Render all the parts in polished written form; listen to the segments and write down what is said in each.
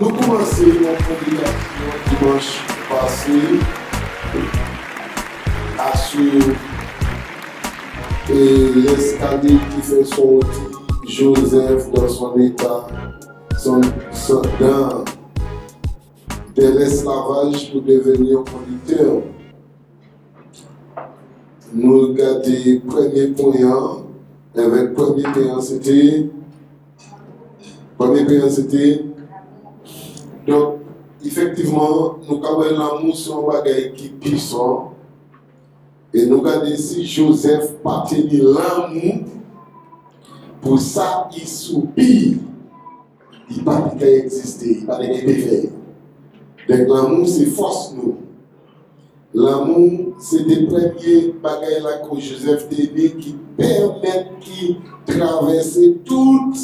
Nous commençons notre publication dimanche passé à suivre l'escalier qui fait sortir Joseph dans son état, dans de l'esclavage pour devenir conducteur. Nous regardons le premier point, avec le premier point c'était. Donc, effectivement, nous avons l'amour sur un bagage qui est puissant. Et nous regardons si Joseph pas tenu l'amour, pour ça, il soupire. Il n'a pas exister, il n'a pas faire. Donc, l'amour, c'est force nous. L'amour, c'est des premiers bagages là que Joseph tenu qui permettent de traverser toutes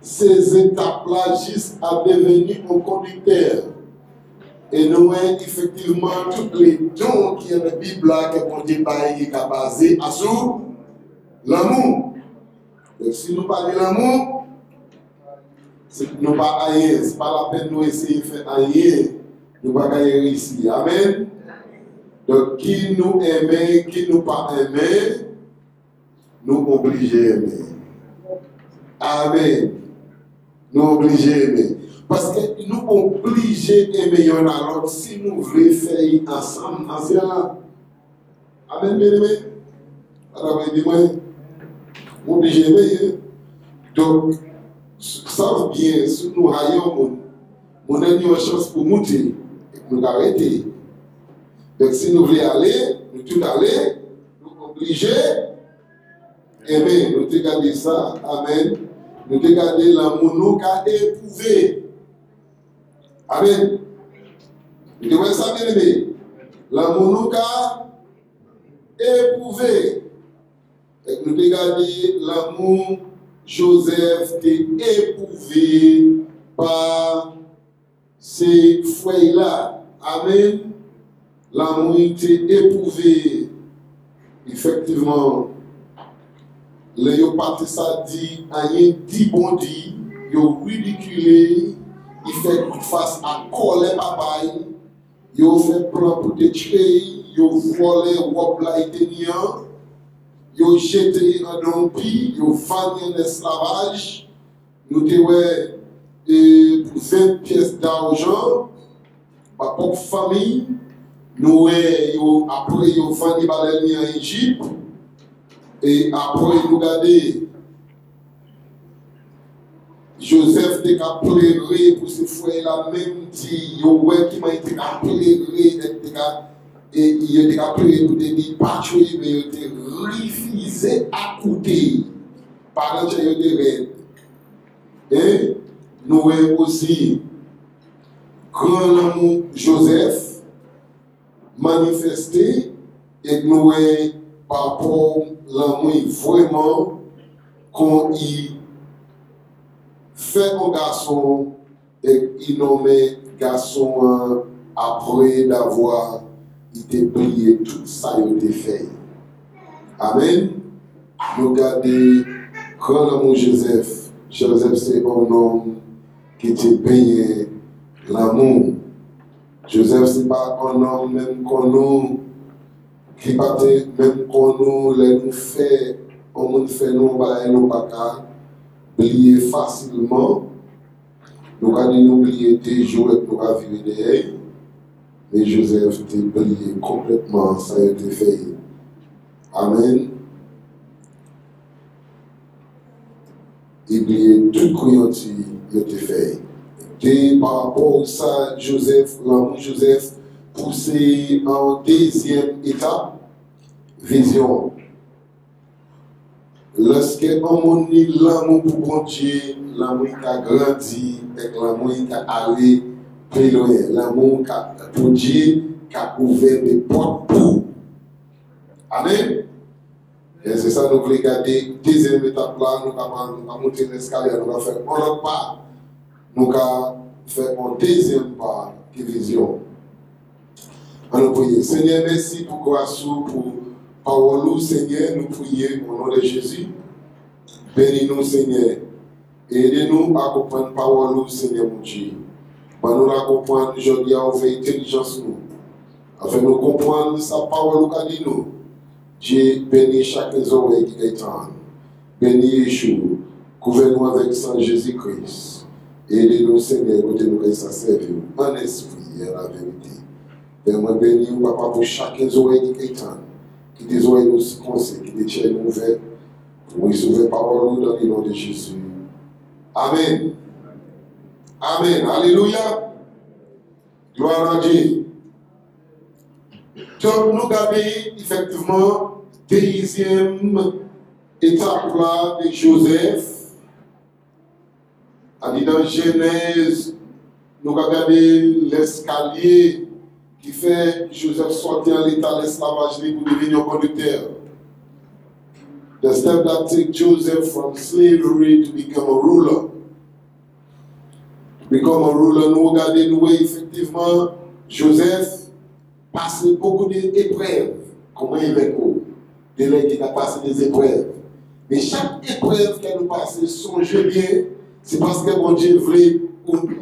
ces étapes-là jusqu'à devenir un conducteur. Et nous avons effectivement tous les dons qui sont dans la Bible là, que Dieu est basé sur l'amour. Donc si nous parlons de l'amour, nous ne pas ailleurs. Ce n'est pas la peine de nous essayer de faire ailleurs. Nous ne pas réussir. Amen. Donc qui nous aime, qui nous pas aime, nous obligés d'aimer. Amen. Nous obligés d'aimer. Parce que nous obligés d'aimer l'un à l'autre si nous voulons faire ensemble. Amen, bien aimé. Alors, dis-moi, obligés d'aimer. Donc, ça bien, si nous raillons, nous avons une chance pour monter, nous arrêter. Donc, si nous voulons aller, nous tout aller, nous obligés d'aimer. Nous te garder ça. Amen. Nous te garder l'amour nous qu'a éprouvé. Amen. Nous devons ça bien aimé. L'amour nous qu'a éprouvé. Et nous te garder l'amour Joseph t'est éprouvé par ces feuilles-là. Amen. L'amour t'est éprouvé. Effectivement. Les yo parti ça dit, rien dit bon dit, yo ridiculé, il fait face à colère papa, yo fait plan pour te tuer, yo volé robe là iténian, yo jeté en dompi, yo vendu en esclavage, nous te ouais pour 20 pièces d'argent, par pour famille, nous yo après yo vendu baleni en Égypte. Et après, nous regardons, Joseph était pleuré pour ce frère-là, même si il m'a été pleuré, et il était pleuré pour te dire, pas tuer, mais il était refusé à coûter. Par exemple, il était raide. Et nous avons aussi grand amour Joseph manifesté, et nous avons par rapport à l'amour vraiment quand il fait un garçon et il nomme garçon après d'avoir été prié tout ça il a été fait. Amen. Nous regardons grand amour Joseph. Joseph c'est un homme qui était payé l'amour. Joseph c'est pas un homme même qu'on nous qui partait même quand nous fait, on fait nous pas oublier facilement. Nous allons oublier des jours et nous allons vivre derrière. Mais Joseph était oublié complètement, ça a été fait. Amen. Oublier tout croyant qui a été fait. Et par rapport à ça, Joseph, l'amour Joseph, poussé en deuxième étape, vision. Lorsque on a l'amour pour bon Dieu, l'amour qui a grandi, et l'amour qui a allé plus loin, l'amour pour Dieu qui a ouvert des portes pour. Amen. Et c'est ça, nous voulons regarder deuxième étape là, nous allons monter l'escalier, nous allons faire un autre pas, nous allons faire un deuxième pas de vision. Alors, prions. Seigneur, merci pour grâce, pour parole, Seigneur, nous prions au nom de Jésus. Bénis-nous, Seigneur. Aidez-nous à comprendre parole, Seigneur, mon Dieu. Pour nous la comprendre, je dis à vous intelligence nous. Afin de nous comprendre sa parole qui dit nous. Dieu bénit chaque oreille qui est en. Bénis Yeshua. Couvre-nous avec sang Jésus-Christ. Aidez-nous, Seigneur, côté nous que ça serve en esprit et en la vérité. Père, bénis papa pour chaque oreille qui est en. Qui des oreilles nous circoncis, qui des tiennes ouvertes. Pour recevoir parole dans le nom de Jésus. Amen. Amen. Alléluia. Gloire à Dieu. Donc, nous avons effectivement deuxième étape là de Joseph. Dans Genèse, nous avons regardé l'escalier qui fait Joseph sortir en l'état d'esclavage pour devenir un conducteur. The step that takes Joseph from slavery to become a ruler. To become a ruler, nous regardons, nous effectivement, Joseph passé beaucoup d'épreuves. Comment il va il a passé des épreuves. Mais chaque épreuve qu'elle nous passe, songez bien, c'est parce que mon Dieu voulait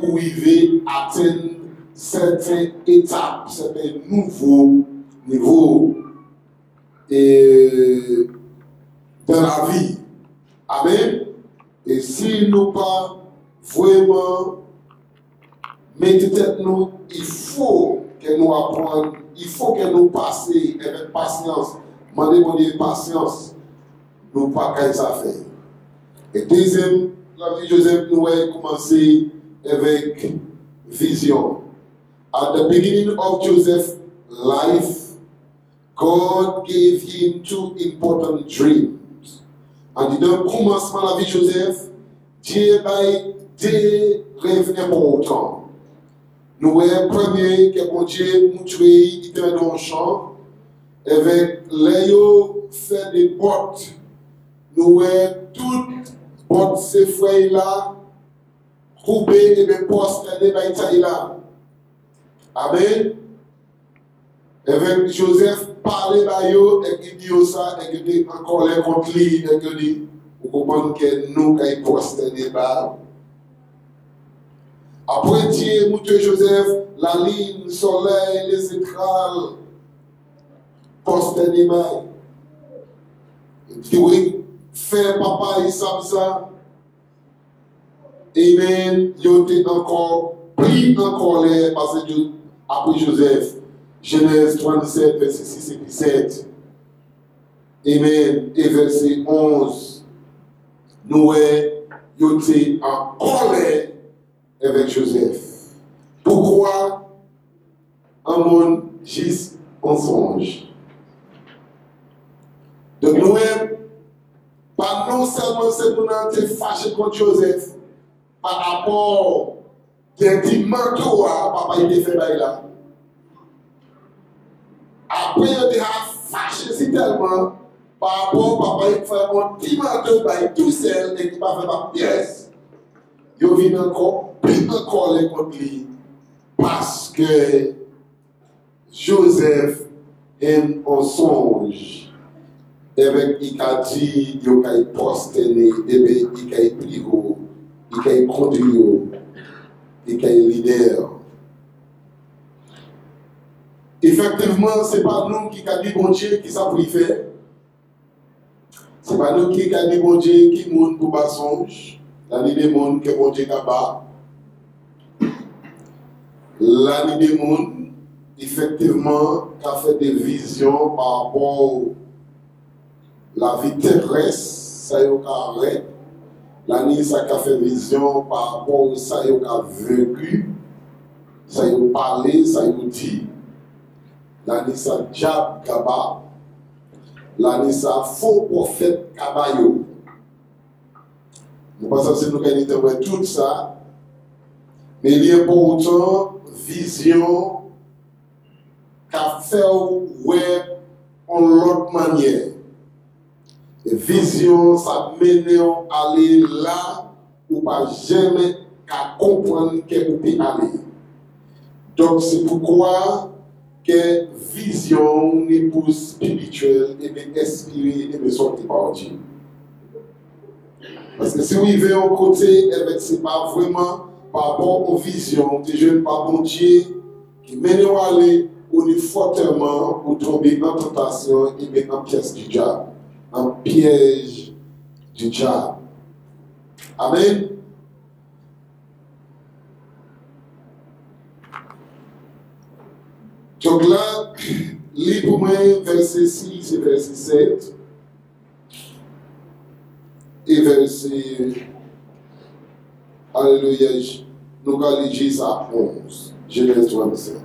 arriver à atteindre certaines étapes, certains nouveaux niveaux dans la vie. Amen. Et si nous pas vraiment mettons tête nous, il faut que nous apprenions, il faut que nous passions avec patience. Demandez mon Dieu patience, nous pas qu'à ça faire. Et deuxième, la vie de Joseph nous a commencé avec vision. At the beginning of Joseph's life, God gave him two important dreams. And dans le commencement de la vie de Joseph, Dieu a deux rêves importants. Nous voyons premier que mon Dieu nous il était dans le champ, avec Léo fait des bottes. Nous voyons toutes bottes ces feuilles là, coupées et bien postées par là. Amen. Avec Joseph parlait bayo et qui dit ça et qui dit encore les contre lui et qui dit vous comprenez que nous qui postons des bas. Après Dieu, Moutou Joseph, la ligne, le soleil, les étoiles, postons des bas. Qui oui, fait papa et ça. Amen. Il était encore pris encore les parce que après Joseph, Genèse 37, verset 6 et 7. Amen. Et verset 11. Nous étions en colère avec Joseph. Pourquoi un monde juste en songe? Donc nous pas non seulement c'est pour nous fâché contre Joseph par rapport à des manteaux papa il était fait là. Après, il a fâché si tellement par rapport à papa, il fait un petit manteau tout seul et qui ne fait pas pièce. Il vient encore plus encore les contre lui parce que Joseph aime un songe. Avec il a dit, il a posténé, il a pris, il a conduit, il a leader. Effectivement, ce n'est pas nous qui avons dit bon Dieu qui ça pour faire. Ce n'est pas nous qui avons dit bon Dieu qui monte pour bas songe. La nuit des mondes que bon Dieu a bas. La nuit des mondes, effectivement, qui a fait des visions par rapport à la vie terrestre, ça y est arrêté. La nuit, ça a fait vision par rapport à ça y est vécu, ça y est parlé, ça y est dit. La nissa diable kaba, la nissa faux prophète kabayo. Nous pensons que nous avons tout ça, mais il y a pour autant vision qu'a fait ouais en l'autre manière. Et vision, ça mène à aller là où pas jamais qu'à comprendre qu'elle peut aller. Donc c'est pourquoi que vision n'est pas spirituelle et bien inspirée et bien sortie par Dieu. Parce que si vous vivez au côté, ce n'est pas vraiment par rapport aux visions, des jeunes par bon Dieu, qui mènent à aller ou fortement pour tomber en tentation et mettre en pièce du diable, en piège du diable. Amen. Donc là, lis pour moi verset 6 et verset 7 et verset, alléluia, nous allons lire ça à 11, Genèse 37.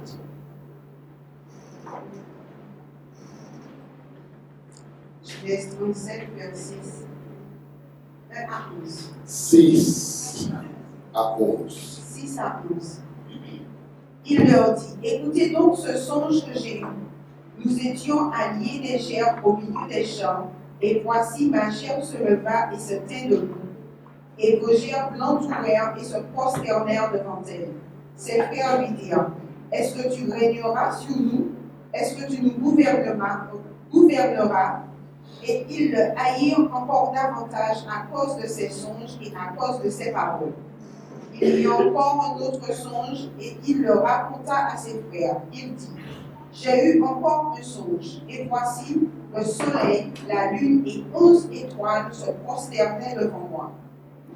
Genèse 37, verset 1 à 11. 6 à 11. 6 à 11. Il leur dit, écoutez donc ce songe que j'ai eu. Nous étions alliés des gerbes au milieu des champs, et voici ma gerbe se leva et se tint debout. Et vos gerbes l'entourèrent et se prosternèrent devant elle. Ses frères lui dirent, est-ce que tu régneras sur nous? Est-ce que tu nous gouverneras? Et ils le haïrent encore davantage à cause de ses songes et à cause de ses paroles. Il y eut encore un autre songe et il le raconta à ses frères. Il dit, j'ai eu encore un songe, et voici le soleil, la lune et 11 étoiles se prosternaient devant moi.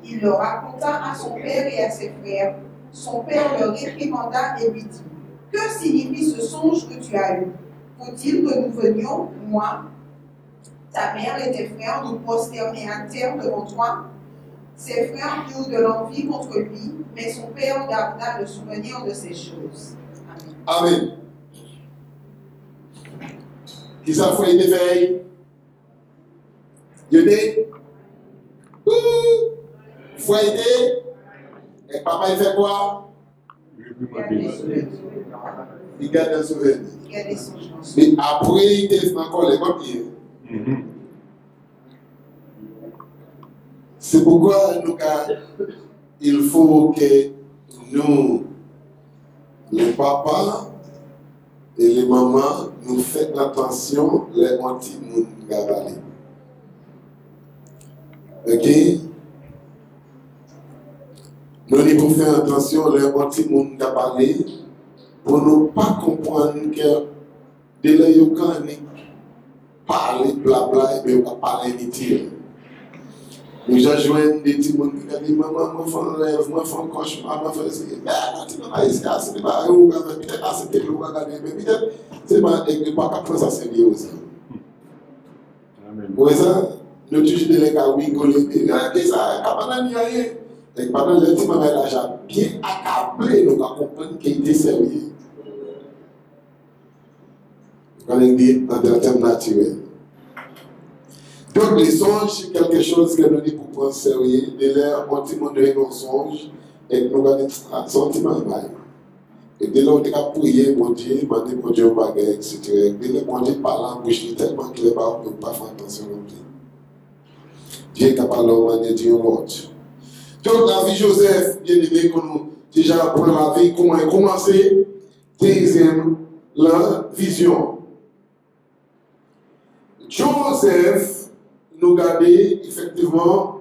Il le raconta à son père et à ses frères. Son père le réprimanda et lui dit, que signifie ce songe que tu as eu? Faut-il que nous venions, moi, ta mère et tes frères, nous prosterner à terre devant toi? Ses frères eurent de l'envie contre lui, mais son père garda le souvenir de ces choses. Amen. Amen. Qui ça fait des veilles? Yéné? Faut aider? Et papa, il fait quoi? Il garde un souvenir. Mais après, il fait encore les papiers. C'est pourquoi il faut que nous, les papas et les mamans, nous fassions attention les anti-moun gabalés. Ok? Nous devons faire attention les anti-moun gabalés pour ne pas comprendre que de là, il y a parler blabla et bien parler inutile. Nous avons joint des petits gens qui disent maman, moi, je fais un rêve, moi, je fais un cauchemar, moi, je fais ça. Mais tu n'as pas essayé, c'est pas un ou peut-être assez de l'eau à regarder, mais peut-être c'est pas qu'après ça, c'est lié aussi. Pour ça, nous toujours les gars rigoler, mais regardez ça, quand on a rien. Et pendant le petit moment, là, j'ai bien accablé, nous avons compris qu'il était sérieux. On dit en termes naturels. Donc, les songes, c'est quelque chose que nous devons prendre sérieux. De l'air, on dit qu'on a un songe et nous avons un sentiment. Et de là, on a prié, mon Dieu, on a dit, mon Dieu, on va gagner, etc. De là, on dit, par la bouche, tellement clair, on ne peut pas faire attention non plus. Dieu est capable de dire un mot. Donc, la vie de Joseph, bien aimé, qu'on nous déjà pour la vie, comment elle a commencé. Deuxième, la vision. Joseph, nous garder effectivement,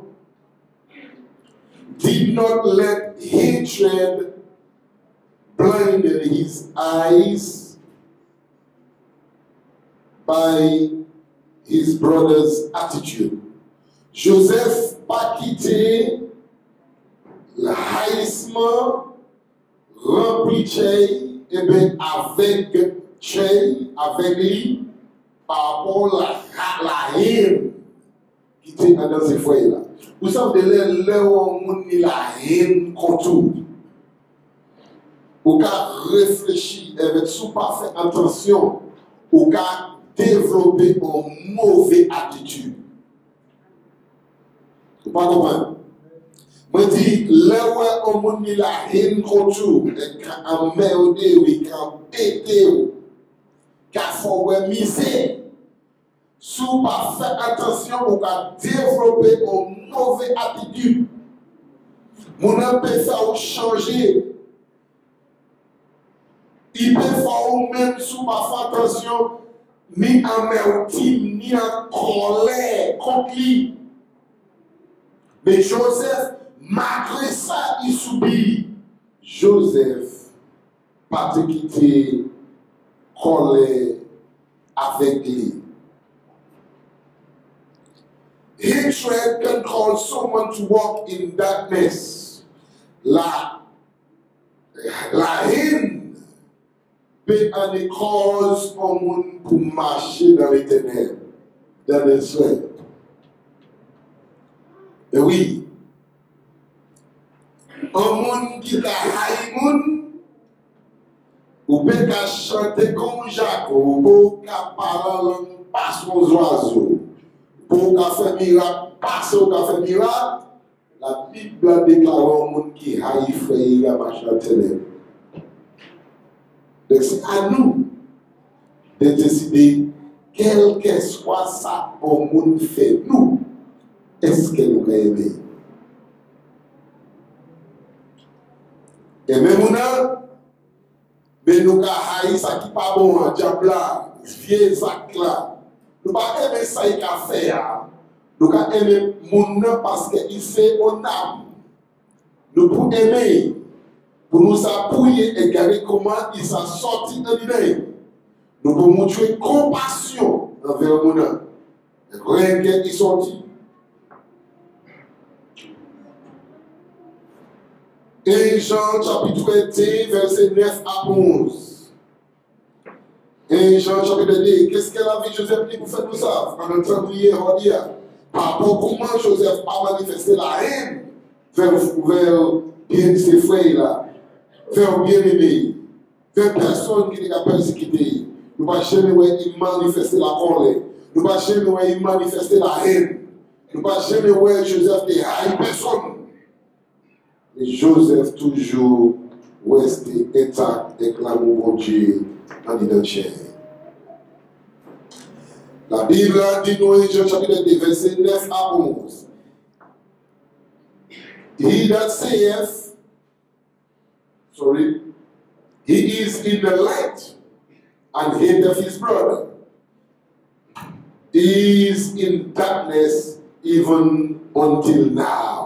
did not let hatred blind his eyes by his brother's attitude. Joseph pas quitté le haïssement rempli de et bien avec lui par rapport à la haine qui était dans ces foyers-là. Vous savez, là où on a la haine contre vous, vous avez réfléchi avec sous pas fait attention, vous avez développé une mauvaise attitude. Vous ne comprenez pas? Je dis, là où on a la haine contre vous, quand on merde, quand on pété, quand on fait misère, si vous pas fait attention, vous avez développé une mauvaise attitude. Mon peut faire changer. Il peut faire même si vous pas fait attention, ni en amertume, ni en colère contre lui. Mais Joseph, malgré ça, il subit. Joseph pas te quitter collé avec lui. Hatred can cause someone to walk in darkness. La haine peut en cause un monde pour marcher dans les ténèbres, dans les soins. Et oui, un monde qui a haï monde, ou peut chanter comme Jacques, ou peut parler passe aux oiseaux, pour faire miracle, passer au café miracle. La Bible a déclaré au monde qui haït frère à marcher dans les ténèbres. Donc c'est à nous de décider, quel que soit ça au monde fait nous, est-ce que nous aimons? Et même mais nous avons ça qui n'est pas bon, en diable là, vieux sac là. Nous n'avons pas aimé ça qu'il a fait. Nous avons aimé mon nom parce qu'il fait un âme. Nous pouvons aimer, pour nous appuyer et regarder comment il s'est sorti de l'idée. Nous pouvons montrer compassion envers mon nom. Rien qu'il est sorti. Et Jean chapitre 21, verset 9 à 11. Et Jean chapitre 2, qu'est-ce qu'elle a vu Joseph dit pour faire tout ça? En entrant prier, on dit, par rapport à comment Joseph a manifesté la haine vers ses frères là, vers bien-aimés, vers personne qui n'a pas persécuté. Nous ne pouvons jamais manifester la colère. Nous ne pouvons jamais manifester la haine. Nous ne pouvons jamais Joseph de haï personne. Et Joseph toujours resté intact et l'amour pour Dieu en identité. La Bible dit dans Jean chapitre 2, verset 9 à 11. He that saith, he is in the light and hateth his brother. He is in darkness even until now.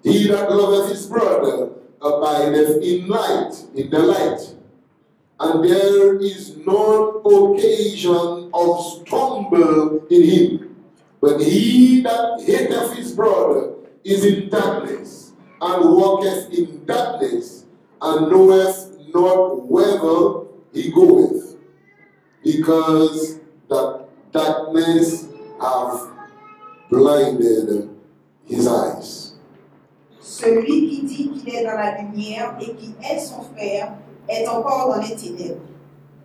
He that loveth his brother abideth in the light, and there is no occasion of stumble in him. But he that hateth his brother is in darkness, and walketh in darkness, and knoweth not whither he goeth, because that darkness hath blinded his eyes. Celui qui dit qu'il est dans la lumière et qui est son frère est encore dans les ténèbres.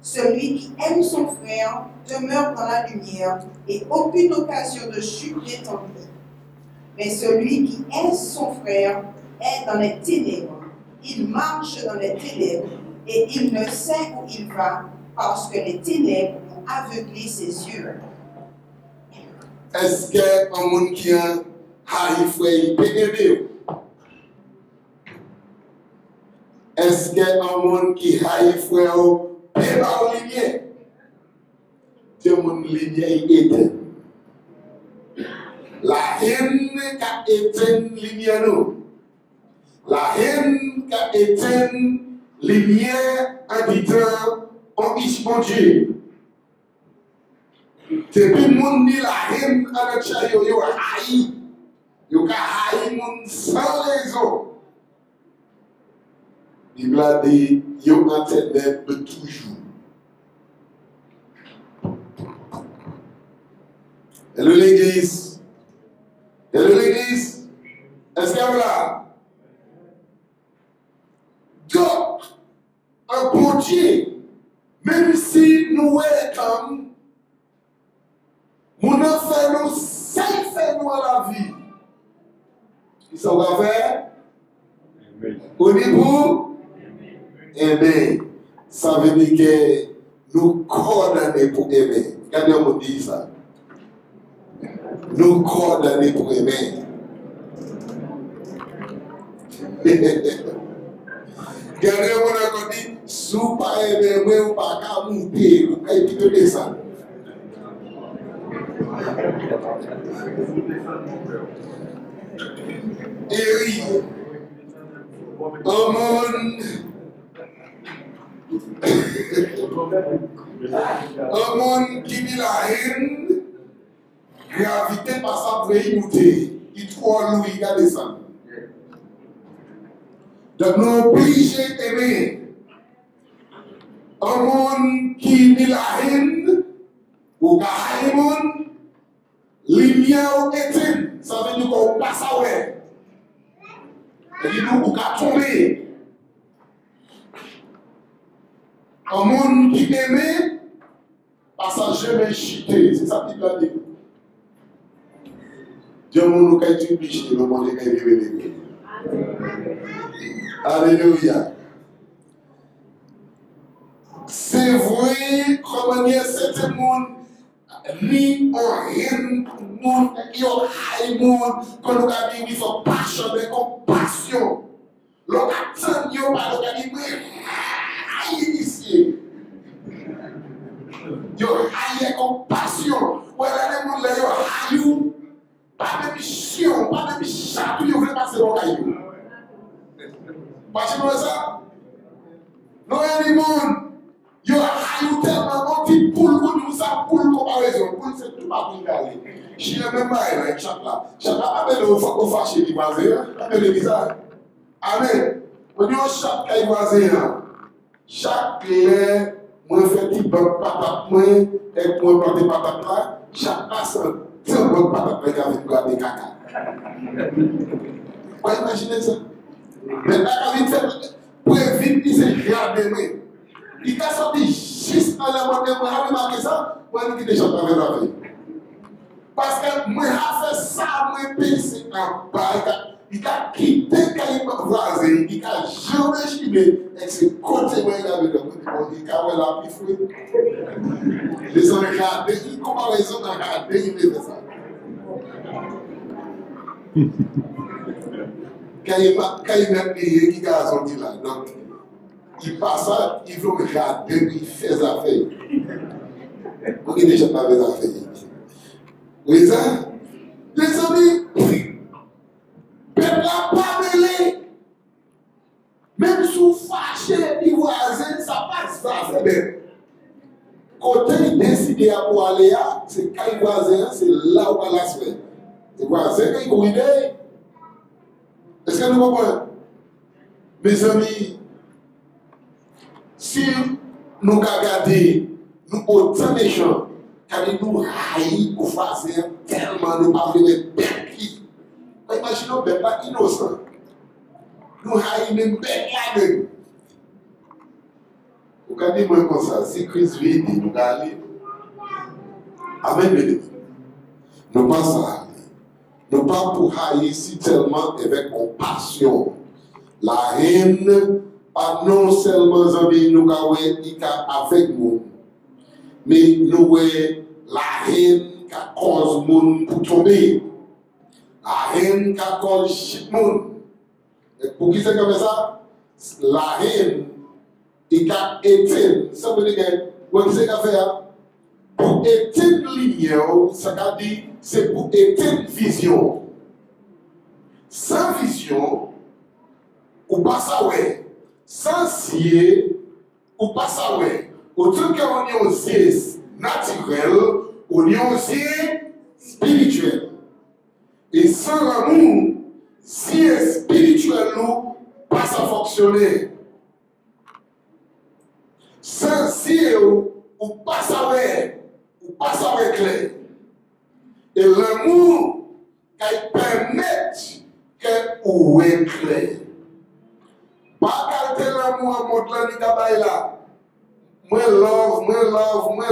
Celui qui aime son frère demeure dans la lumière et aucune occasion de chute n'est en lui. Mais celui qui est son frère est dans les ténèbres. Il marche dans les ténèbres et il ne sait où il va parce que les ténèbres ont aveuglé ses yeux. Est-ce qu'un monde qui a haï frère peut aimer? Est-ce qu'un monde qui haï frère peut pas lumière? C'est mon lumière éteint. La haine qu'a éteint lumière nous. La haine qu'a éteint lumière en disant on is mon Dieu. Depuis mon ni la haine à la chayo yo haï. Yo ka haï mon sans raison. Il a dit, yo entendez de toujours. Hello l'église. Hello l'église. Est-ce qu'il y a là? Donc, un bon Dieu, même si nous sommes, mon enfant nous, ça fait nous à la vie. Qu'est-ce qu'on va faire? Au niveau aimer, ça veut dire que nous condamnons pour aimer. Regardez-moi dit ça. Nous condamnons pour aimer. Regardez-moi encore dit, si vous ne pas aimer, vous ne pas qu'à monter, vous pouvez quitter descendre. Et oui. Un monde qui dit la haine, gravité par sa véhicule, il trouve l'eau, il a descendu. Donc nous obligés d'aimer un monde qui dit la haine, ou qui a un monde, lumière ou éteinte, ça veut dire qu'on passe à ouais. Et il nous ou qu'à tomber. Un monde qui aimait, passager mais chité, c'est ça qui l'a dit. Dieu nous a été obligé de manger quand il vivait. Alléluia. C'est vrai, comment dire, c'est un monde, ni en rien, monde, qui a un monde, qu'on nous a dit, il faut passion, de compassion. L'on attend, il n'y a pas de dit, aïe ici. Il y a compassion. Voilà, les gens, il y a pas de mission, pas de mission, il veut passer dans le caillou. Parce que ça, non, il y a des gens, il y a tellement de poule pour nous, ça poule comparaison. Poule, c'est tout pas pour aller. Je suis même pas avec chaque là. Chaque là, appelle au fâché qui voisin, appelle le visage. Amen. On dit chaque qui voisin, chaque lait, moi, je fais des bonnes patates, moi, et moi, planter patates là, chaque personne, c'est une bonne patate là qui a fait garder caca. Vous imaginez ça? Maintenant, quand il fait, pour éviter, il s'est gardé. Il a sorti juste à la moitié, moi, j'ai remarqué ça, moi, je dis déjà dans la vie. Parce que moi, j'ai fait ça, moi, pensé en bas, il a quitté quand il m'a voisin, il a jamais chimé, et c'est côté moi, il a vu le monde, il a vu la pifouille. Les gens regardent, il commence les gens à regarder, il fait ça. Quand il m'a payé, il a sorti là. Donc, il passe ça, il veut regarder, il fait des affaires. Vous qui déjà pas des affaires. Oui, ça? Les amis, peuple n'a pas mêlé. Même sous fâché, les voisins, ça passe ça, c'est bien. Quand il décide pour aller là, c'est quand il voisin, c'est là où on va se faire. C'est quoi? C'est quand il couille. Est-ce que nous comprenons? Mes amis, si nous regardons, nous autant de gens, car nous haïssons pour faire tellement nous parlons de bêtes qui. Imaginons des bêtes innocents. Nous haïssons même bêtes là-dedans. Vous regardez moi comme ça, si Christ vit, nous allons. Amen, mes nous pas ça. Nous pas pour haïr tellement avec compassion. La haine, pas non seulement nous avec nous, mais nous la haine qui cause monde pour tomber. La haine qui cause chip monde. Et pour qui c'est comme ça? La haine qui a été, ça veut dire que, qu'est-ce qu'il a fait? Pour éteindre lumière, ça veut dire c'est pour éteindre vision. Sans vision, ou pas ça ouais. Sans ciel, ou pas ça ouais. Autant qu'on est aussi naturel, on est aussi spirituel. Et sans l'amour, si est spirituel, nous, pas ça fonctionner. Sans ciel, ou pas ça ouais. Ou pas ça ouais clair. Et l'amour qui permet que ou est clair. Pas garder l'amour en montrant les cabaye là. Moi love, oh, moi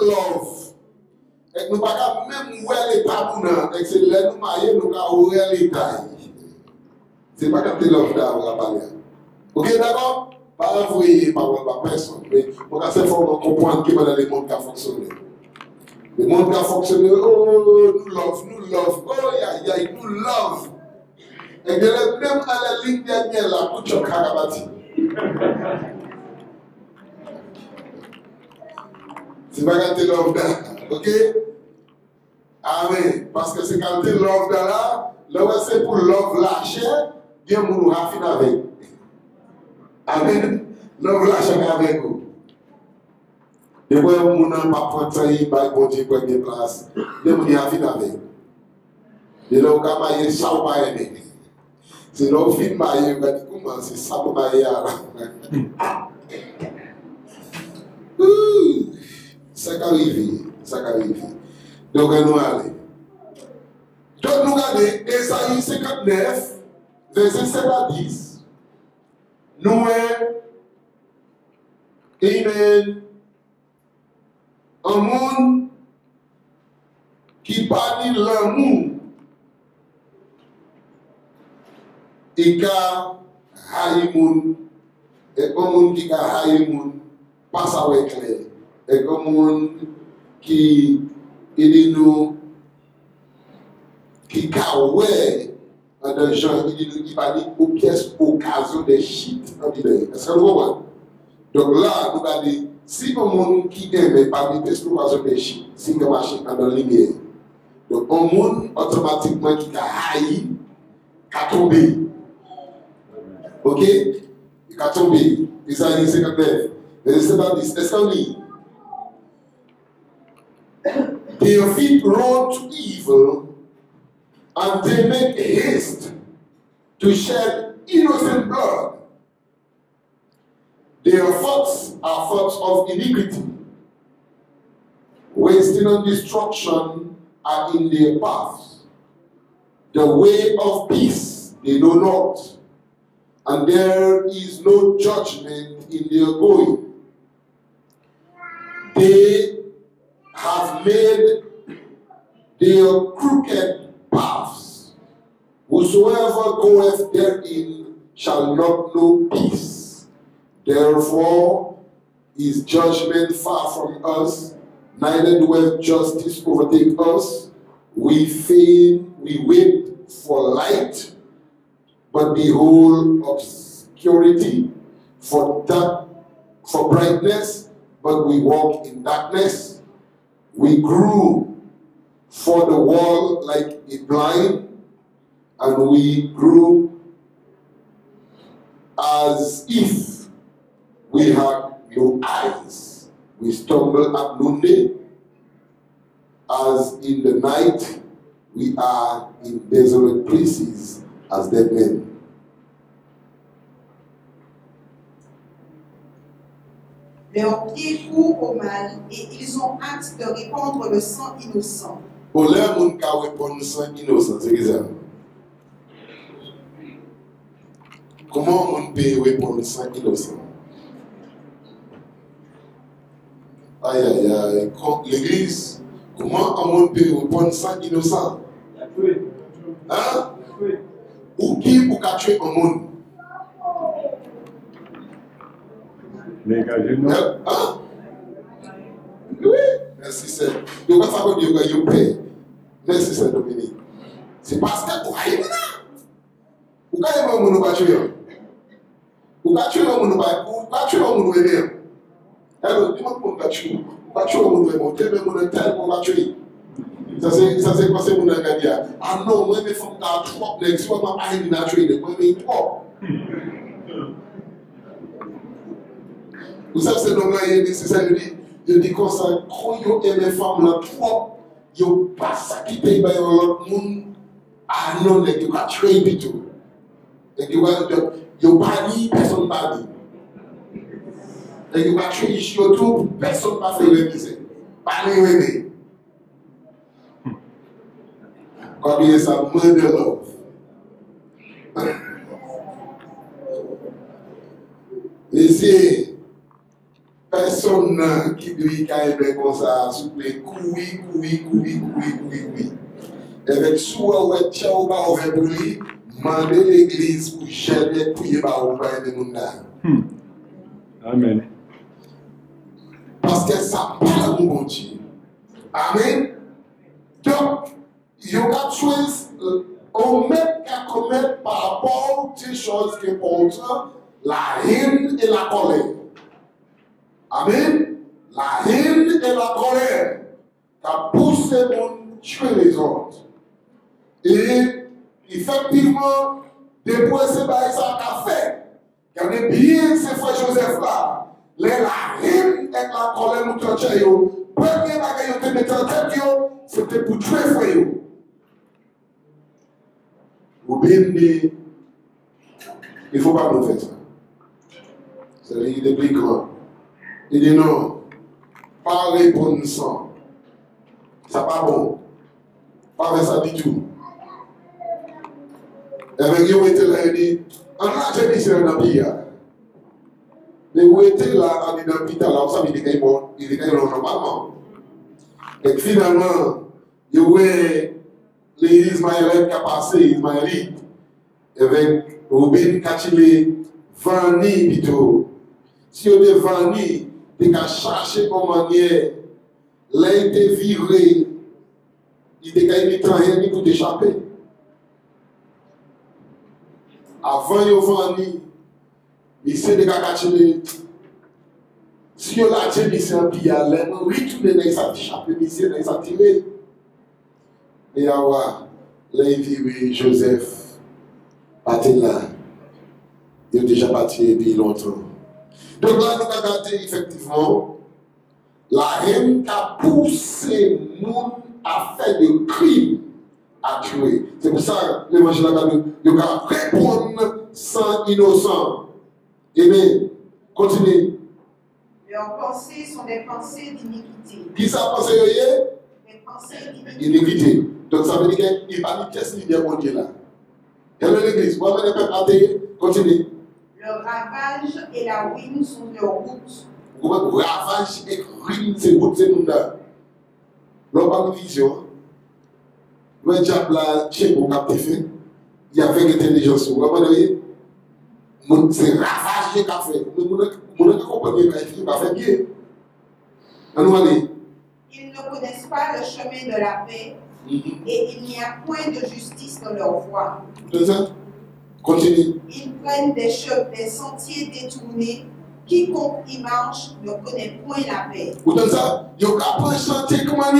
love. Et nous pas même voir l'état pour nous. Et c'est là nous mailler nous ka ouvrir l'état. C'est pas garder love là on va parler. OK d'accord? Pas envoyer par personne. Mais on a cette forme de comprendre que dans le monde qui a fonctionné. Le monde qui a fonctionné, oh, nous love, oh, nous love. Et de même à la ligne dernière, là, pour choc Karabati. C'est pas quand tu love là, ok? Amen. Parce que c'est quand tu love là, c'est pour love lâcher, bien moun rafine avec. Amen. Non, vous lâchez avec vous. Et moi, mon n'a pas prendre ça, il va bon Dieu pour des places. Les gens rafine avec. Et là, on va mailler ça ou pas aimer. C'est là où on finit mailler, on va dire comment c'est ça pour mailler là. Ça qu'arrive, ça qu'arrive. Donc, nous allons. Donc, nous allons, Esaïe 59, verset 7 à 10. Nous, amen, un monde qui parle de l'amour et qui a haïmoun, et un monde qui a haïmoun, passe avec clair. Et un monde qui aide nous, qui a ouais, dans gens qui parle aux pièces, occasion des shit. Est-ce que vous comprenez? Donc là, nous allons dire, si un monde qui aime parler des occasions des shit, si vous marchez dans la lumière, donc un monde automatiquement qui a haï, qui a tombé. Ok? Il a tombé. Isaïe 59. Verset 10. Est-ce qu'on lit? Their feet run to evil, and they make haste to shed innocent blood. Their thoughts are thoughts of iniquity. Wasting and destruction are in their paths. The way of peace they know not, and there is no judgment in their going. They have made their crooked paths. Whosoever goeth therein shall not know peace. Therefore is judgment far from us, neither doeth justice overtake us. We wait for light, but behold obscurity, for brightness, but we walk in darkness. We grew for the world like a blind, and we grew as if we had no eyes. We stumble at noonday, as in the night we are in desolate places as dead men. Leurs pieds courent au mal et ils ont hâte de répandre le sang innocent. Pour leur monde qui a répondu sang innocent, c'est ça. Comment on peut répondre sang innocent? Aïe aïe aïe, l'église, comment on peut répondre sang innocent? Hein? Ou qui pour tuer un monde? Hein? Oui, merci c'est. Donc quand ça veut dire que vous payez. Merci c'est Dominique. C'est parce que vous avez là. Vous avez un monde qui tuer. Vous avez tué un monde qui tuer. Alors, dis-moi pour que tu tuer un monde qui tuer. Tu veux tel pour tuer. Ça c'est quoi c'est mon gars. Ah non, moi mes femmes t'as trop d'ex, moi pas une tuer, moi mes trop. Vous savez, c'est donc là, c'est ça, je dis comme ça, quand vous aimez les femmes là trop, vous ne pas ça qui paye par l'autre monde, ah non, vous ne pas tuer du tout. Vous ne pas ni personne pas dit. Vous ne pas tuer surtout, personne ne pas fait réviser. Pas les réveiller. Quand il y a ça, murder love. Laissez. Personne qui dit qu'il y comme ça, souper, courir. Avec soi, ouais, tchao, bah, on va brûler, demander l'église pour jamais prier, bah, on va aider mon âme. Amen. Parce que ça parle, mon Dieu. Amen. Donc, il y a quelque chose, on met qu'à commettre par rapport aux choses qui portent la haine et la colère. Amen. La haine et la colère qui a poussé mon tuer les autres. Et effectivement, Depuis ce bail ça a fait. Regardez bien ces frères Joseph là. Les la rime et la colère nous trancher yo. Premier bagage yo te mettre en tête yo, c'était pour tuer frère yo. Ou bien il ne faut pas nous faire ça. C'est l'idée plus grand. Il dit non, pas répondre sans. Ça pas bon. Pas faire ça du tout. Et bien, il était là, il dit, on a déjà dit c'est un pays. Mais où était là, on est dans le pays, là, on savait qu'il est mort, il est normalement. Et finalement, il y a les Ismaélites qui ont passé, Ismaélites, avec Robin Kachile, Vani, plutôt. Si on est Vani, il a cherché comment manière, là, il était viré, il était mis rien pour échapper. Avant de Vani, il s'est dégagé. Si on a dit que c'est un pays à l'air, oui, tout le monde a échappé, mais c'est un tiré. Et alors, là, il dit, Joseph, parti là, il a déjà parti depuis longtemps. Donc là, nous avons regardé effectivement la haine qui a poussé nous à faire des crimes, à tuer. C'est pour ça que l'évangile a dit, il va répondre sans innocent. Amen. Continuez. Leurs pensées sont des pensées d'iniquité. Qui ça pense Des pensées d'iniquité. Donc ça veut dire qu'il n'y a pas de pièce libre pour Dieu là. Et l'église, vous avez les peuples athées, continuez. Le ravage et la ruine sont leurs routes. Ravage et ruine, c'est route, c'est nous là. L'on parle de vision. Le diable là, chez vous, il y avait intelligence. Vous comprenez? C'est ravage qu'il a fait. Nous ne comprenons pas qu'il a fait bien. Ils ne connaissent pas le chemin de la paix et il n'y a point de justice dans leur voie. Continue. Ils prennent des sentiers détournés. Quiconque y marche ne connaît point la paix. Vous entendez ça? Il y a un chantier comment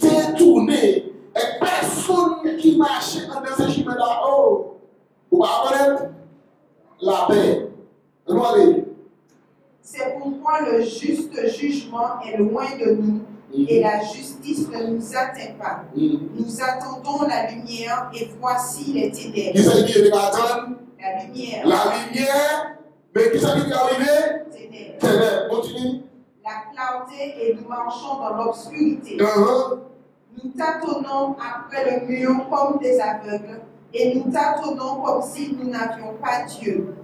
détourné. Et personne qui marche dans ce chemin-là, oh, vous connaître la paix. C'est pourquoi le juste jugement est loin de nous et la justice ne nous atteint pas. Nous attendons la lumière et voici les ténèbres. Qui c'est qui est attendre? La lumière. La lumière. Mais qui c'est qui est arrivé? Ténèbres. Ténèbres. Continue. La clarté et nous marchons dans l'obscurité. Nous tâtonnons après le mur comme des aveugles et nous tâtonnons comme si nous n'avions pas Dieu.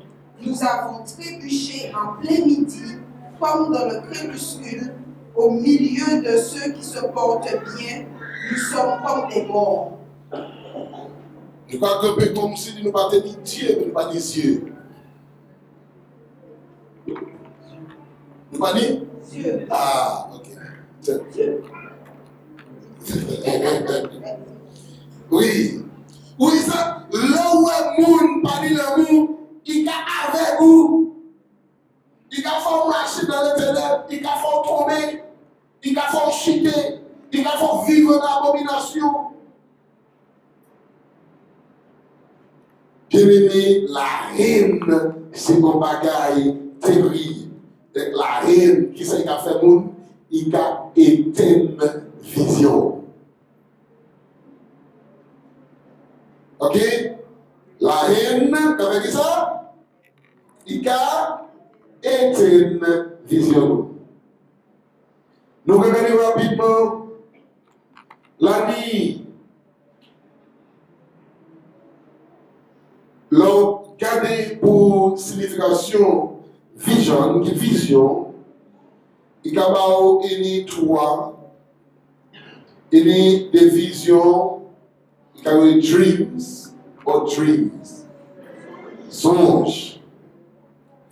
Nous avons trébuché en plein midi, comme dans le crépuscule, au milieu de ceux qui se portent bien, nous sommes comme des morts. Je crois que c'est comme si nous ne pas dit Dieu, mais nous pas dit Dieu. Nous pas dit Dieu. Ah, ok. Dieu. Oui. Oui, ça, là où est monde, pas dit l'amour, il y a avec vous. Il y a fait marcher dans les ténèbres, il y a fait tomber, il y a fait chuter, il y a fait vivre dans l'abomination. Bien-aimé, la haine, c'est un bagage terrible. La haine, qui c'est qui a fait monde, il a éteint vision. Ok? La haine, avec ça, il a éteint vision. Nous revenons rapidement la nuit. L'on garde pour signification vision, il y a trois, il y a des visions, il y a des dreams, songe,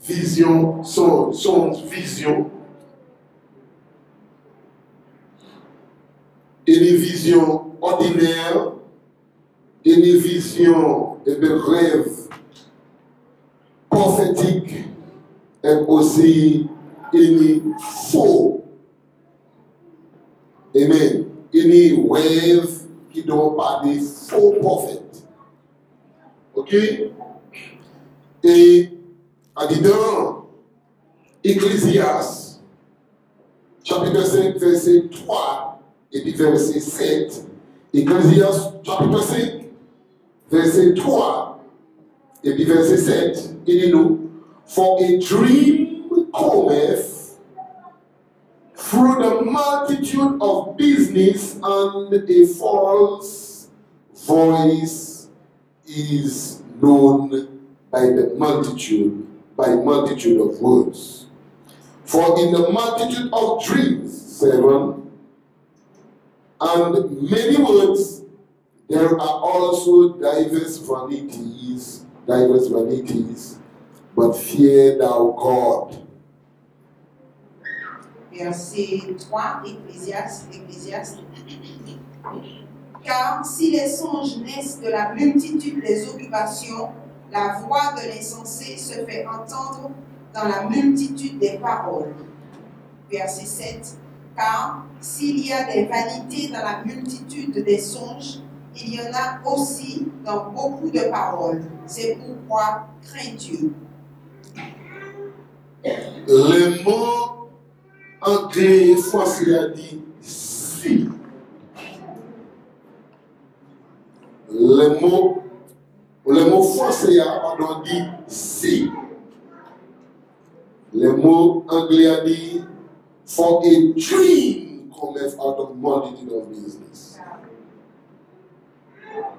vision, songe, vision. Et les visions ordinaires, et les visions et des rêves prophétiques, et aussi les faux. Amen. Et les rêves qui n'ont pas des faux prophètes. Ok? Et dans Ecclésiaste, chapitre 5, verset 3 et puis verset 7. Ecclésiaste, chapitre 5, verset 3 et puis verset 7. Il dit nous, for a dream cometh through the multitude of business, and a false voice is known by multitude of words. For in the multitude of dreams, 7, and many words, there are also diverse vanities, but fear thou God. Verset 3, Ecclésiaste. Car si les songes naissent de la multitude des occupations, la voix de l'insensé se fait entendre dans la multitude des paroles. Verset 7. Car s'il y a des vanités dans la multitude des songes, il y en a aussi dans beaucoup de paroles. C'est pourquoi crains Dieu. Le mot anglais français a dit si. Le mot français a dit si. Le mot anglais a dit for a dream cometh out of multitude of business.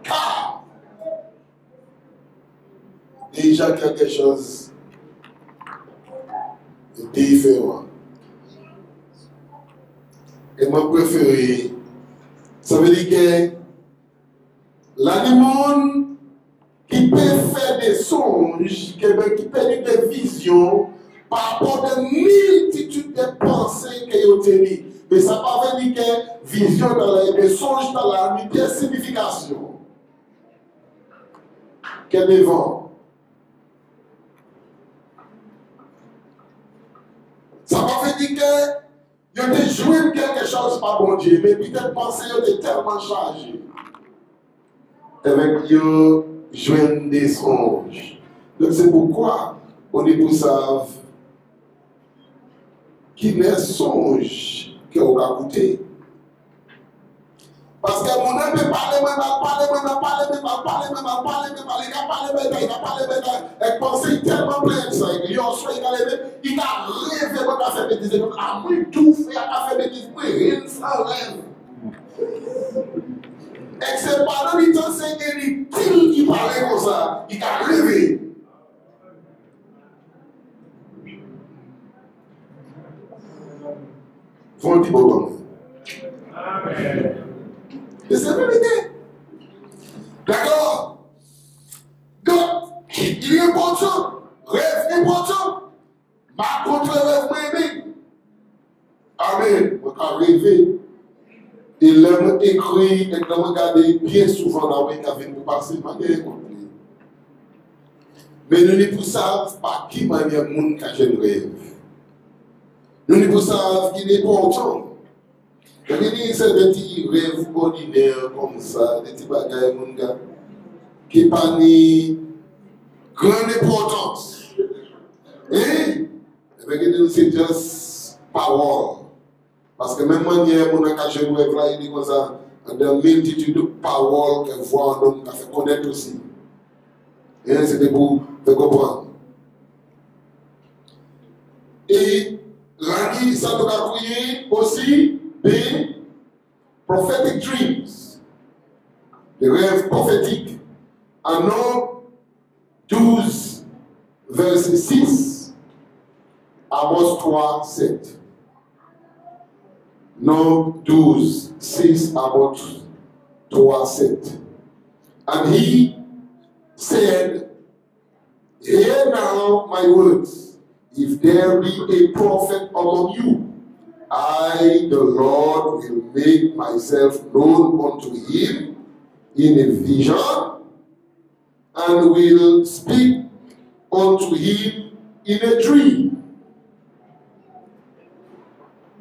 Car déjà quelque chose de différent. Et moi préféré, ça veut dire que l'animal qui peut faire des songes, qui peut faire des visions par rapport à une multitude de pensées qu'il a tenues. Mais ça ne veut pas dire que vision dans les songes dans la nuit, quelle signification? Quel devant? Ça ne veut pas dire que vous avez joué quelque chose par bon Dieu, mais peut-être pensée est tellement chargée. Avec vous jouer des songes. Donc c'est pourquoi on est pour ça qui n'est songe que vous avez écouté. Parce que mon âme peut parler, elle pensait tellement plein de ça, il a rêvé quand il a fait bêtise, donc à moi tout fait, à faire bêtise, moi rien sans rêve. Et c'est pas dans le temps, c'est qu'il qui parlait comme ça, il a rêvé. Faut un petit peu comme Amen. Et c'est la vérité. D'accord? Donc, il est important. Rêve important. Ma contre rêve, moi aimé. Amen. On a rêvé. Et l'homme écrit, et l'homme regarde bien souvent dans le café pour passer, pas bien compris. Mais nous ne pouvons pas par qui manière le monde cache un rêve. Nous ne pouvons pas qu'il est important. C'est des petits rêves ordinaires comme ça, des petits bagages qui n'ont pas de grande importance. Et c'est juste parole. Parce que même manière, on a caché le rêve là, il dit comme ça, dans multitude de paroles qu'on voit un homme qui a fait connaître aussi. Et c'était pour faire comprendre. Et l'année, ça doit accueillir aussi des prophetic dreams, des rêves prophétiques. En Nom 12, verset 6, Amos 3, 7. Nom 12, 6, Amos 3, 7. And he said, hear now my words. If there be a prophet among you, I, the Lord, will make myself known unto him in a vision, and will speak unto him in a dream.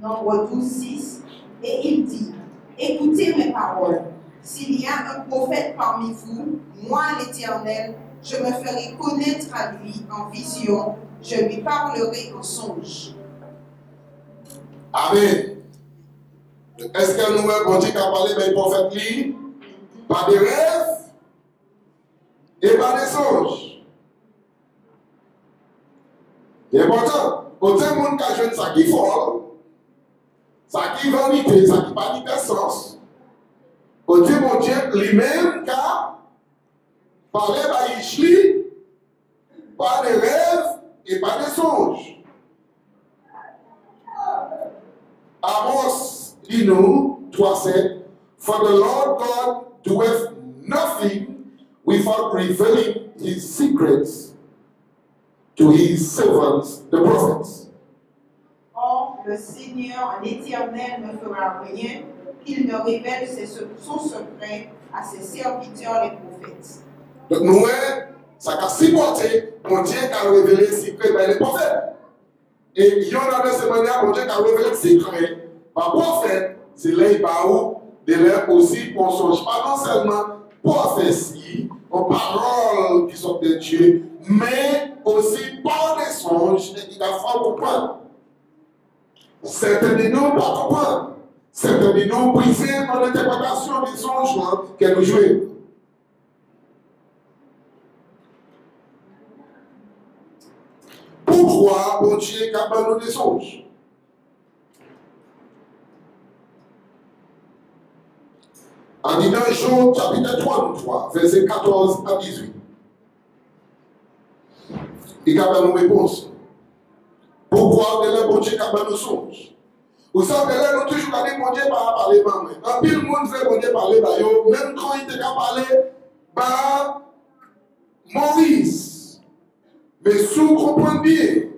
Nombre 12, 6, et il dit, écoutez mes paroles. S'il y a un prophète parmi vous, moi l'Éternel, Je me ferai connaître à lui en vision, je lui parlerai en songe. Amen. Est-ce que nous, bon Dieu, qui a parlé avec le prophète lui, par des rêves et par des songes? C'est important. Autant de monde qui a joué ça qui folle, ça qui vanité, ça qui pas de sens. Autant mon Dieu lui-même qui a parlé par Ishli, par des rêves et par des songes. Amos dit nous, 3:7, For the Lord God doeth nothing without revealing his secrets to his servants, the prophets. Or, le Seigneur, l'Éternel, ne fera rien qu'il ne révèle son secret à ses serviteurs les prophètes. Donc nous, ça a supporté, mon Dieu qui a révélé le secret par les prophètes. Et il y en a de ces manières, mon Dieu qui a révélé le secret par prophète, c'est là de l'air aussi qu'on ne songe pas non seulement prophétie, aux paroles qui sont de Dieu, mais aussi par des songes et qui doivent faire comprendre. Certains de nous ne pas comprendre. Certains de nous briser dans l'interprétation des songes qu'elle nous joue. Pourquoi bon Dieu capable des songes? En disant Jean chapitre 33, verset 14 à 18. Il a une réponse. Pourquoi de bon Dieu capable de songe? Vous savez, là, nous toujours dit bon Dieu par parler, en pile monde fait bon Dieu parler, même quand il était parler, par Moïse. Mais sous comprenez bien,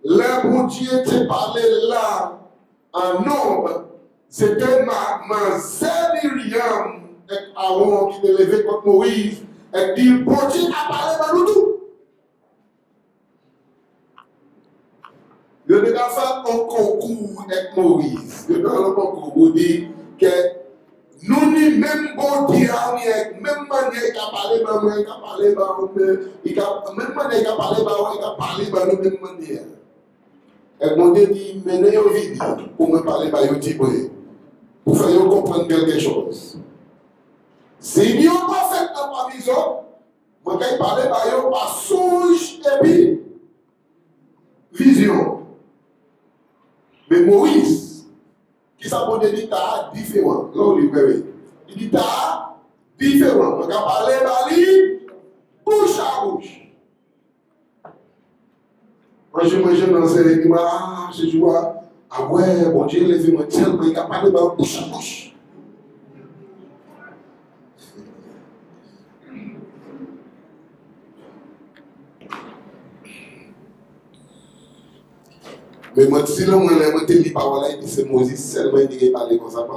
là, bon Dieu te parlé là, en nombre, c'était Miriam et Aaron qui était levé contre Moïse, et dit, bon Dieu a parlé par nous tout. Je ne vais pas faire un concours avec Moïse. Je vais faire un concours pour dire que nous, même bon Dieu, même manière qu'il a parlé, même manière qu'il a parlé, même manière qu'il a parlé, il a parlé de la même manière. Et mon Dieu dit, menez au vide pour me parler de Tibre, pour faire comprendre quelque chose. Si nous n'avons pas fait un maison, je vais parler par songe et puis vision. Mais Moïse, qui s'appelle des tas différents, là on lui il dit tas différents. On va parler par lui, bouche à bouche. Moi je dans ces ah, je vois, ah ouais, bon Dieu, les filles me tiennent, il a parlé par bouche à bouche. Mais moi, si là, moi, je lis parole, il dit c'est Moïse seulement qui parle comme ça.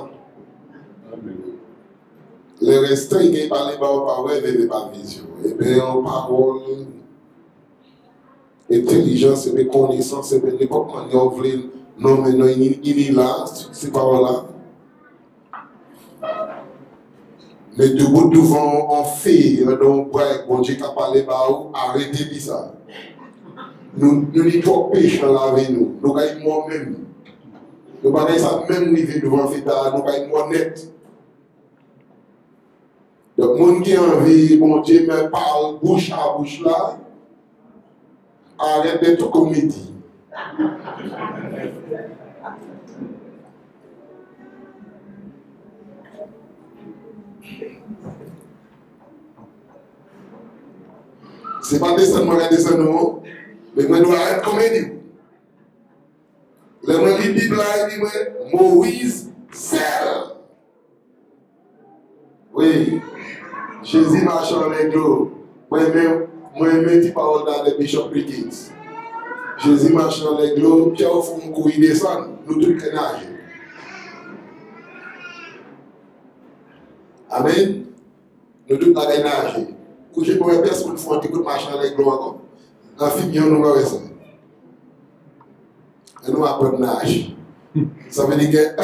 Le restant, il parle par parole, et par vision. Et bien, en parole, intelligence, et connaissance, et bien, n'importe comment on veut, non, mais non, il est là, ces paroles-là. Mais debout devant, on fait, donc, bon Dieu qui a parlé, arrêtez ça. Nous n'y pas péché dans la vie, nous gagnons moi-même. Nous gagnons ça même niveau devant Feta, nous gagnons honnête. Donc, les gens qui ont envie, mon Dieu, me parle bouche à bouche là, arrête d'être comédie. Ce n'est pas descendre, mais je dois être comédie. Le monde dit Bible, il dit Moïse seul. Oui, Jésus marche en l'eau. Moi-même, je parole dans les Bishop Crickets. Jésus marche dans l'eau, Pierre au fond, il descend, nous tous les nager. Amen. Nous tous les nager. Coucher pour les personnes qui font un petit coup de marche dans l'eau encore. Amphibien, nous va ça. Et nous apprenons nage. Ça veut dire que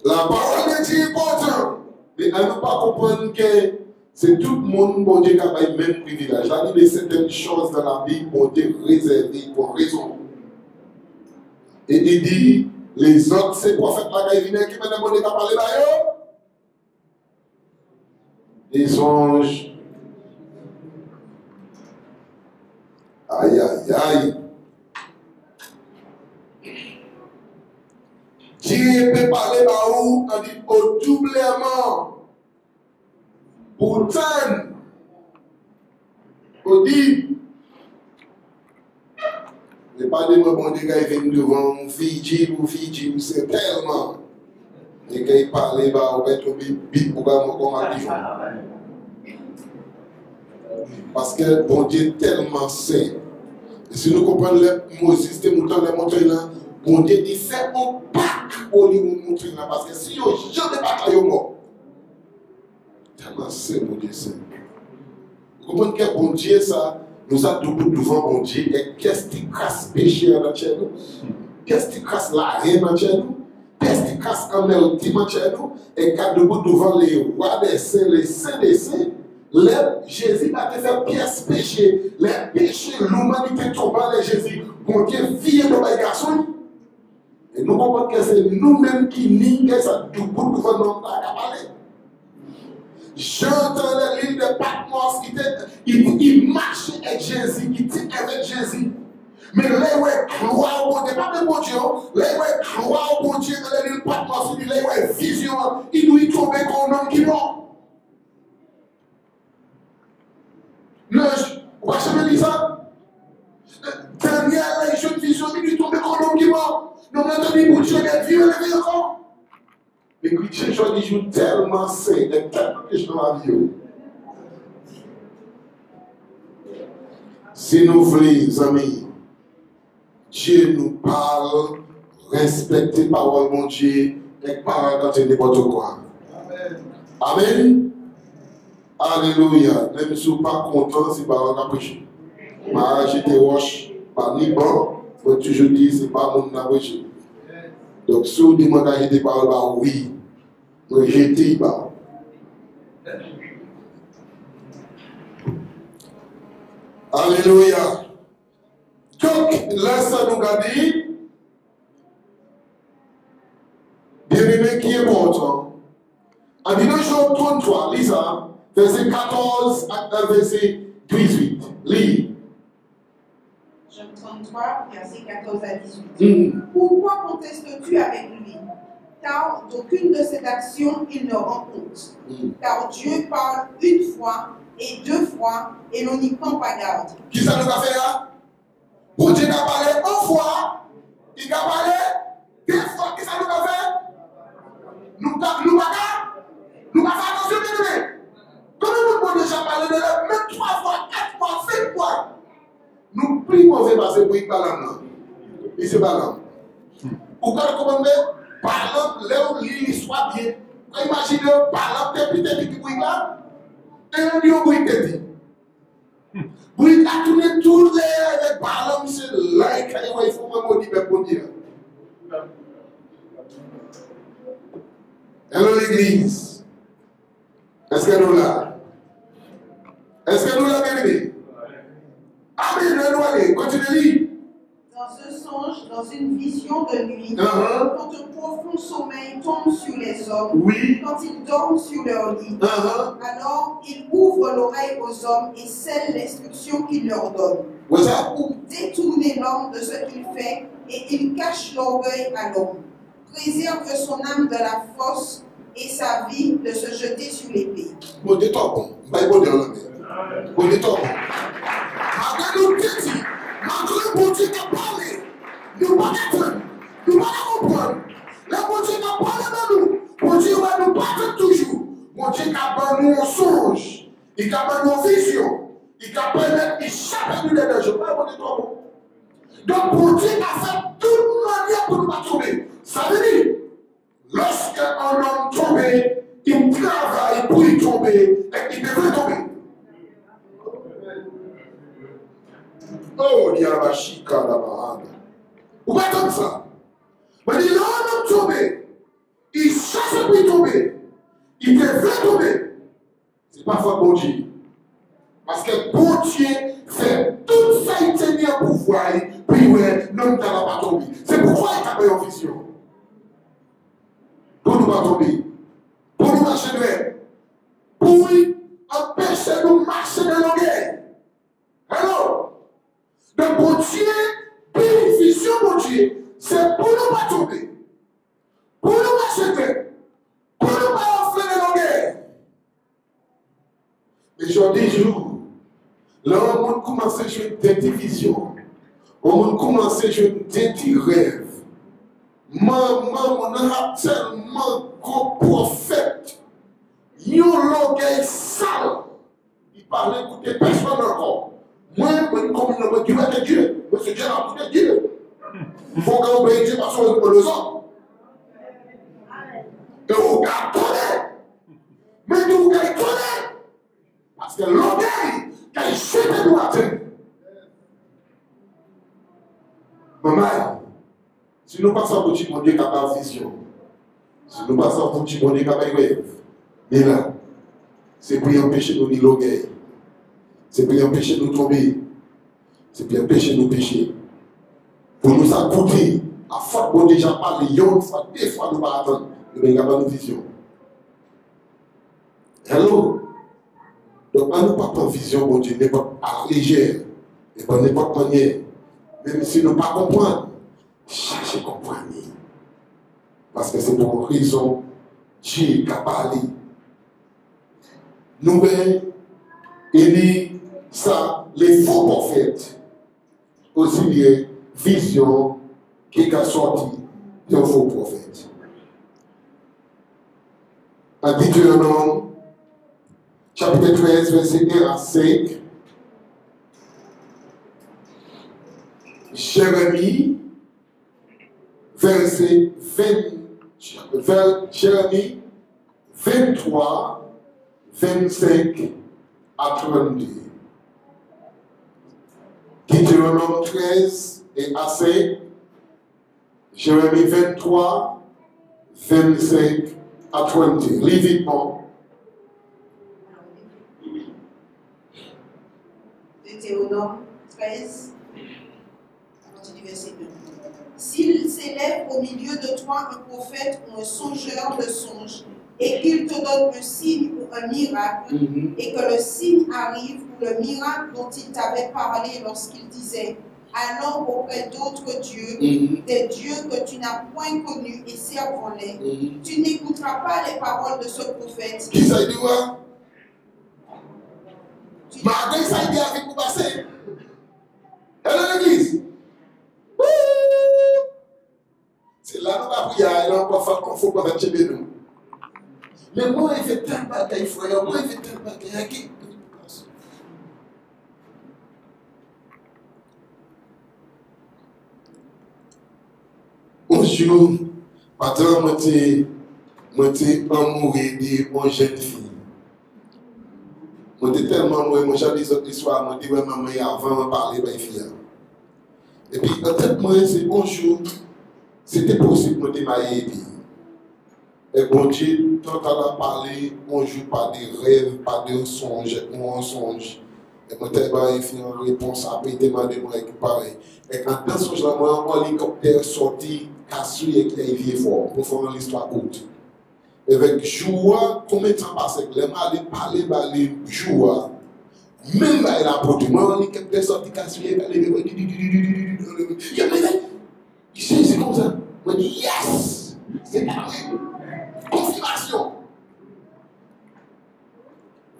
la parole est importante. Mais elle ne peut pas comprendre que C'est tout le monde, bon Dieu, qui a le même privilège. La Bible, certaines choses dans la Bible ont été réservées pour raison. Et il dit, les autres, c'est prophètes là qui viennent qui viennent bon Dieu qui a parlé d'ailleurs. Les anges. Aïe, aïe, aïe. Dieu peut parler à vous, on dit au doublement. Pourtant, on dit, mais pas de moi, bon Dieu, quand il vient devant mon Fidji, c'est tellement. Et quand il parle, on va être bip pour qu'on comme un pigeon. Parce que bon Dieu est tellement saint. Et si nous comprenons le système, nous avons montré là, bon Dieu, il fait un pack pour nous montrer là. Parce que si on ne jamais pas là, il est mort. Tellement saint, bon Dieu, saint. Vous comprenez que bon Dieu, ça, nous a debout devant bon Dieu. Et qu'est-ce qui casse péché dans chez nous? Qu'est-ce qui casse la haine dans chez nous? Qu'est-ce qui casse en ultime chez nous? Et quand debout devant les rois des saints, les saints des saints, Jésus a fait pièce péché. Les péchés, l'humanité tombant les Jésus. Bon Dieu, vie de mes garçons. Et nous comprenons que c'est nous-mêmes qui nions ça debout devant notre parler. J'entendais l'île de Patmos, il marchait avec Jésus, il était avec Jésus. Mais là, il croit au bon Dieu, pas de bon Dieu, là, il croit au bon Dieu dans l'île de Patmos, il a une vision, il doit y tomber comme un homme qui mort. Non, vous avez jamais dit ça? Daniel a eu une vision, il doit tomber comme un homme qui mort. Nous avons entendu pour Dieu, il est vivant, il est encore. Les chrétiens, je dis, jouent tellement sains, et tellement que je dois vivre. Si nous voulons, les amis, Dieu nous parle, respectez la parole de mon Dieu, et parle quand il n'importe quoi. Amen. Amen. Alléluia. Même si vous n'êtes pas content, c'est pas un prêché. Ma j'étais roche, pas ni bon, faut toujours dire, c'est pas mon prêché. Donc, si vous demandez à jeter parole, bah oui. Nous jeter parole. Alléluia. Donc, là, ça nous a dit, bien-aimé qui est important. En Job 33, Lisa, verset 14 à verset 18. Lis. Job 33, verset 14 à 18. Pourquoi contestes-tu avec lui? Car d'aucune de ses actions il ne rend compte. Car Dieu parle une fois et deux fois et l'on n'y prend pas garde. Qui ça nous a fait là? Pour Dieu a parlé une fois, il a parlé deux fois. Qui ça nous a fait? Nous pas fait attention, bien-aimé. Combien de monde déjà parlé de là? Même 3 fois, 4 fois, 5 fois. Nous plus mauvais parce que pour y parler là. Et c'est pas là. Pourquoi recommander? Parlant, là où l'histoire bien. Imaginez, parlant, peut-être qui bouille là. Et on dit, on bouille peut-être. Bouille a tourné tous les parlant, c'est là, il faut me dire pour dire. Hello l'église. Est-ce que nous là? Est-ce que nous là, bien-aimé? Amen, nous allons continuez. Dans ce songe, dans une vision de nuit, quand un profond sommeil tombe sur les hommes, quand ils dorment sur leur lit, alors il ouvre l'oreille aux hommes et scelle l'instruction qu'il leur donne, pour détourner l'homme de ce qu'il fait, et il cache l'orgueil à l'homme, préserve son âme de la fosse et sa vie de se jeter sur l'épée. Bon, détends, bon, bon, détends. Malgré nous dit, malgré bon Dieu qui a parlé, nous ne pas comprendre, nous ne pas comprendre. Le bon Dieu qui a parlé de nous, bon Dieu va nous battre toujours. Bon Dieu qui a parlé nous en songe, il a parlé nous en vision, il a permis d'échapper de l'énergie. Donc bon Dieu a fait toute manière pour nous pas trouver. Ça veut dire, lorsqu'un homme tombe, il travaille pour y tomber et il devrait tomber. Oh, Diabashika la Bahana. Vous voyez comme ça? Mais l'homme tombé, il cherche pour y tomber. Il devrait tomber. Ce n'est pas avant bon Dieu. Parce que bon Dieu fait tout ça, il tient bien pouvoir, puis ouais, non, t'as pas tombé. C'est pourquoi il a pas en vision. Pour nous pas tomber. Pour nous marcher droit. Pour empêcher de nous marcher dans la guerre. Alors, donc bon Dieu, puis vision bon Dieu, c'est pour nous pas tomber. Pour nous marcher droit. Pour nous pas enfler dans la guerre. Mais je dis jour. Là, on commence à jouer des divisions. On commence à jouer des rêves. Maman, on a tellement de prophètes. Ils ont l'orgueil sale. Ils parlent d'écouter personne encore. Moi, comme Dieu est Dieu. Parce que Dieu a écouté Dieu. Il faut qu'on obéisse Dieu parce qu'on est le sang. Et vous gardez. Mais vous gardez. Parce que l'orgueil. Quand il chute de droite, maman, si nous passons pour Dieu, Dieu capable de vision. Si nous passons pour Dieu, Dieu capable de rêve. Mais là, c'est pour empêcher nous de l'orgueil. C'est pour empêcher nous de tomber. C'est pour empêcher nous de pécher. Pour nous accouter, à force qu'on déjà parlé, une fois, deux fois, nous ne pas attendre. Nous sommes capables de vision. Hello? Donc, on n'a pas de vision, bon Dieu, n'importe à légère, et pas n'importe manière. Même si nous ne pas comprendre, cherchez à comprendre. Parce que c'est pour une raison, Dieu est capable. Nous, il dit ça, les faux prophètes, aussi les visions qui ont sorti d'un faux prophète. En Deutéronome, chapitre 13, verset 1 à 5. Jérémie, Jérémie 23, 25 à 32. Deutéronome 13 et à 5. Jérémie 23, 25 à 32. Lis vite-moi. Deutéronome 13, à partir du verset 2. S'il s'élève au milieu de toi un prophète ou un songeur de songe, et qu'il te donne un signe ou un miracle, et que le signe arrive ou le miracle dont il t'avait parlé lorsqu'il disait « Allons auprès d'autres dieux, des dieux que tu n'as point connus et servons-les, tu n'écouteras pas les paroles de ce prophète. » Qui ça dit quoi? Mais ça dit avec vous passer. Elle est l'église. C'est là nous avons prié, elle a encore fait qu'on faut pas faire chez nous. Mais moi, il fait tellement de bagaille, frère. Moi, il fait tellement de bagaille. Un jour, pendant moi, j'étais amoureux de jeune fille. Moi, j'étais tellement amoureux, moi, j'avais des histoires, moi, je disais, maman, avant de parler de ma fille. Et puis, en tête, moi, c'est bonjour. C'était possible de me marier. Et bon Dieu, quand on a parlé, on joue pas des rêves, pas de songes, ou un songe. Et moi, j'ai fait une réponse, après, il demandé moi pareil. Et quand dans ce songe-là, moi, un hélicoptère sorti, cassé et qui a évié fort, pour faire l'histoire courte. Et avec joie, combien de temps passé, les malades parler, joie. Même là, il a produit, moi, un hélicoptère sorti, cassé, et c'est comme ça. Moi, je dis, yes! C'est pas vrai. Confirmation.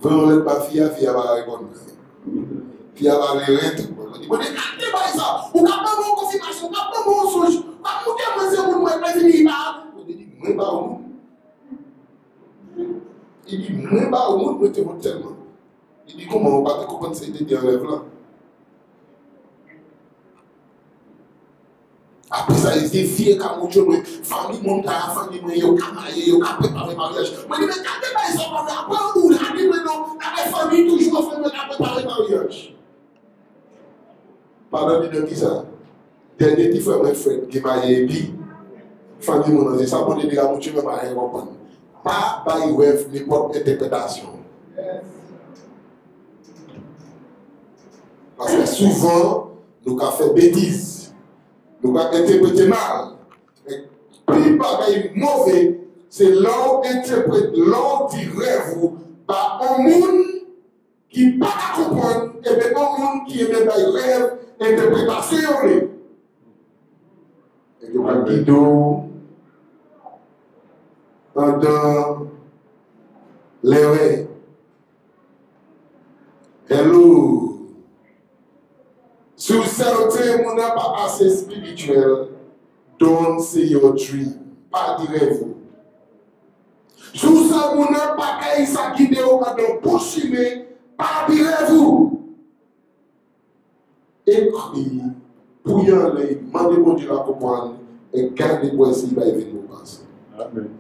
Vraiment, ma fille va répondre. Fille va répondre. Je dis, bon, c'est pas ça. Vous n'avez pas mon confirmation, vous n'avez pas mon songe. Vous n'avez pas mon moi, je vais finir par. Je dis, moi, pas au monde. Il dit, moi, pas au monde, moi, je te tellement. Il dit, comment on va te comprendre cette idée en rêve là? Après ça, il dit, vieux Camoudjo, famille montagne, famille moyen, camaillé, au cap préparé mariage. Moi, je dis, mais quand tu ça, après, où la Bible, non, la famille, toujours, famille, préparé mariage. Pardon, de qui ça? Dernier petit frère, mon frère, qui m'a et puis, famille, mon ça, pour dire, Camoudjo, mais m'a rien comprendre. Pas, by web, n'importe interprétation. souvent, nous avons fait bêtises. Nous avons interprété mal. Et plus pareil mauvais, c'est l'on interprète, l'on dit rêve par un monde qui ne peut pas comprendre, et bien un monde qui aime les rêves, interprétation. Et que pas guido, pendant les rêves. Hello. Si vous sentez mon n'a pas assez spirituel, don't say your dream. Pas dire vous. Si vous sentez mon n'a pas ça guider au madame poursuivre, pas dire vous. Écris, pour y aller, demandez mon Dieu à comprendre et gardez pour essayer de venir nous passer. Amen.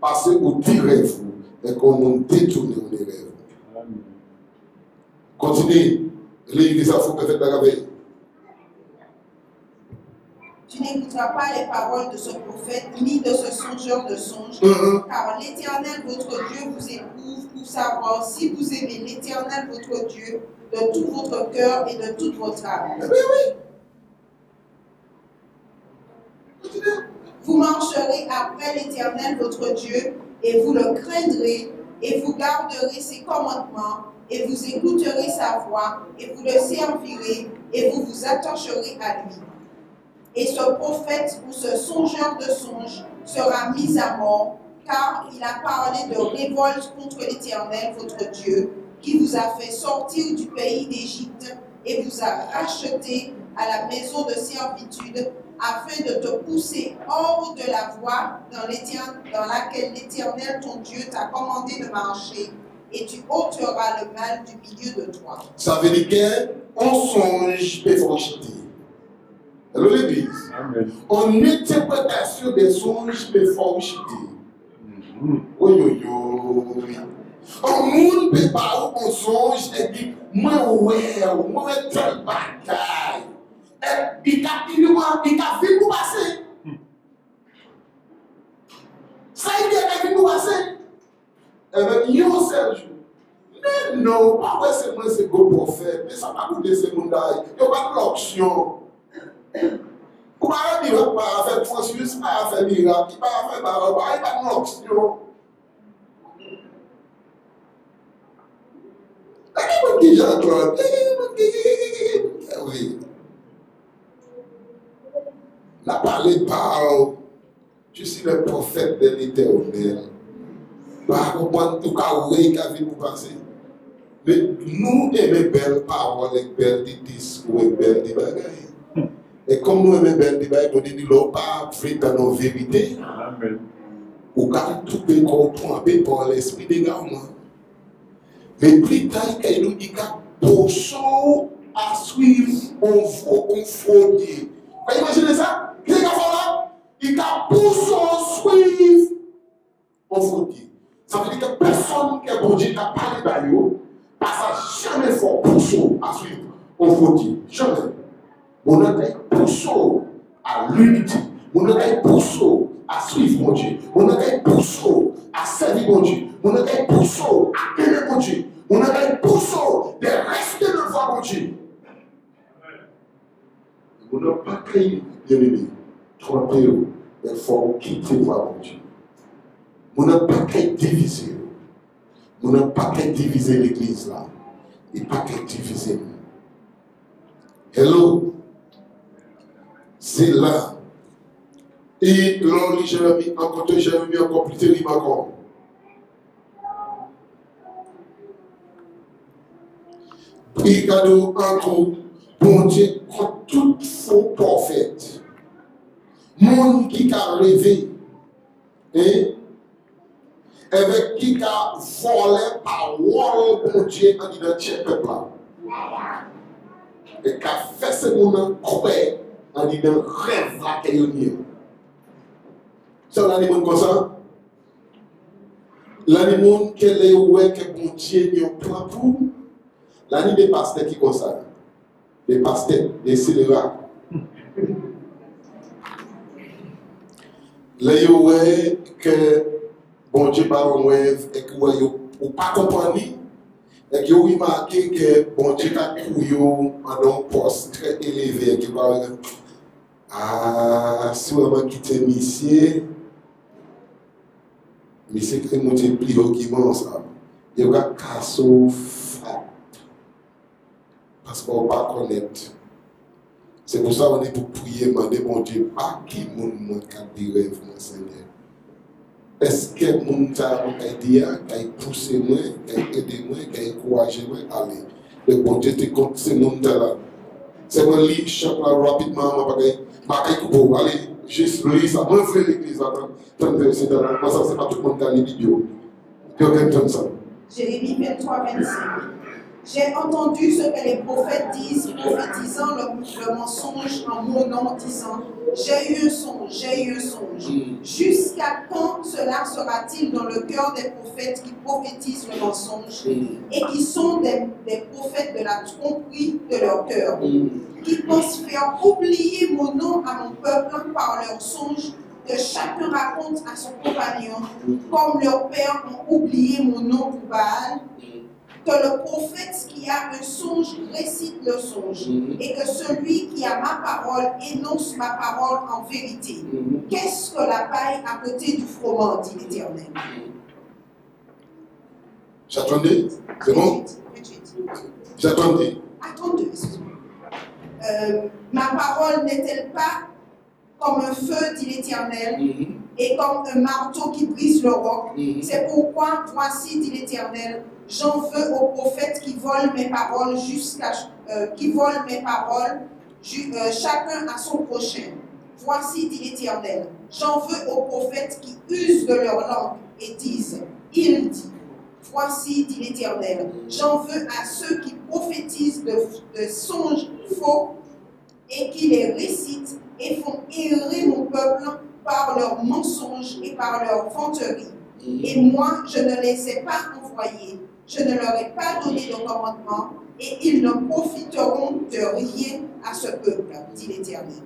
Parce que vous direz vous et qu'on nous détourne les rêves. Amen. Continuez. L'église a fait peut-être la veille. Tu n'écouteras pas les paroles de ce prophète ni de ce songeur de songes, car l'Éternel votre Dieu vous éprouve pour savoir si vous aimez l'Éternel votre Dieu de tout votre cœur et de toute votre âme. Eh bien oui. Vous marcherez après l'Éternel votre Dieu et vous le craindrez et vous garderez ses commandements et vous écouterez sa voix et vous le servirez et vous vous attacherez à lui. Et ce prophète ou ce songeur de songes sera mis à mort, car il a parlé de révolte contre l'Éternel, votre Dieu, qui vous a fait sortir du pays d'Égypte et vous a racheté à la maison de servitude, afin de te pousser hors de la voie dans laquelle l'Éternel, ton Dieu, t'a commandé de marcher, et tu ôteras le mal du milieu de toi. Ça veut dire qu'on songe peut franchir. Alors l'église, en interprétation des songes peut franchir. Oui, oui, oui. Un monde peut pas un songe et dit, moi, tel bataille. Il a vu nous passer. Ça, il a vu nous passer. Eh bien, il seul jour. Mais non, pas ouais, c'est moi, c'est go prophète. Mais ça va coûter ce monde-là. Il n'y a pas de l'option. Vous ne pouvez pas faire Francis, pas faire miracle, pas faire barbe, il n'y a pas de l'option. Qui Jean-Claude? Oui. La parole parle. Je suis le prophète de l'Éternel. Par contre, tout cas, oui, qu'a vu pour passer. Mais nous aimons belles paroles, et belles discours, et belles bagailles. Et comme nous aimons belles bagailles, on dit nous pas fait dans nos vérités. Amen. Ou quand tout peut comprendre par l'esprit d'égarement. Mais plus tard, il nous dit qu'il pousson à suivre un fraudier. Vous imaginez ça? Qu'est-ce qu'il y a là? Il a poussé à suivre un fraudier. Ça veut dire que personne qui est bon Dieu n'a pas les baillots, passe jamais fort poussé à suivre un fraudier. Jamais. On a été poussé à l'unité. On a été poussé à suivre mon Dieu. On a été poussé à servir mon Dieu. On a été poussé à aimer mon Dieu. On a été poussé de rester devant mon Dieu. On n'a pas créé, bien aimé, trompez-vous, il faut quitter voir mon Dieu. On n'a pas qu'à diviser. On n'a pas qu'à diviser l'église là. Et pas qu'à diviser nous. Hello. C'est là. Et l'on lit Jérémie, encore plus terrible encore. Et cadeau encore, bon Dieu, contre tout faux prophète. Monde qui a rêvé. Et avec qui a volé parole bon Dieu en identité peuple. Et qui a fait ce monde croire en disant rêve là qu'il y a. Ça là, les gens comme ça. Là, les gens qui est ouais que bon Dieu n'y a plan pour. Là, il y a des pasteurs qui comme ça. Des pasteurs, des scélérats. Là, il y a que bon Dieu par un rêve et que vous ne pas comprendre. Et que vous remarquez que bon Dieu a trouvé un poste très élevé. Qui va si vous avez quitté monsieur, monsieur qui monte plus haut qui mange ça. Il y a un casso fat. Parce qu'on ne va pas connaître. C'est pour ça qu'on est pour prier, demander bon Dieu, pas qui moun qui a des rêves, mon Seigneur. Est-ce que mon ta a aidé, qui a poussé moi, qui a aidé moi, qui a encouragé moi à aller. Le bon Dieu te compte ces mon là. C'est mon livre, chaque là rapidement, ma pour aller juste lire ça. Moi, je fais l'église, c'est pas tout le monde qui a les vidéos. Tu as ça. Jérémie 23-25. J'ai entendu ce que les prophètes disent, prophétisant le mensonge en mon nom, disant « J'ai eu un songe, j'ai eu un songe. » Jusqu'à quand cela sera-t-il dans le cœur des prophètes qui prophétisent le mensonge et qui sont des prophètes de la tromperie de leur cœur, qui pensent faire oublier mon nom à mon peuple par leurs songes que chacun raconte à son compagnon, comme leurs pères ont oublié mon nom pour Baal, que le prophète qui a un songe récite le songe, et que celui qui a ma parole énonce ma parole en vérité. Qu'est-ce que la paille à côté du froment, dit l'Éternel. J'attendais. C'est bon? J'attendais. Attendez, excusez-moi. Ma parole n'est-elle pas comme un feu, dit l'Éternel, et comme un marteau qui brise le roc? C'est pourquoi, voici, dit l'Éternel, j'en veux aux prophètes qui volent mes paroles chacun à son prochain. Voici, dit l'Éternel, j'en veux aux prophètes qui usent de leur langue et disent, il dit. Voici, dit l'Éternel, j'en veux à ceux qui prophétisent de songes faux et qui les récitent et font errer mon peuple par leurs mensonges et par leurs vanteries. Et moi, je ne les ai pas envoyés, je ne leur ai pas donné de commandement, et ils ne profiteront de rien à ce peuple, dit l'Éternel.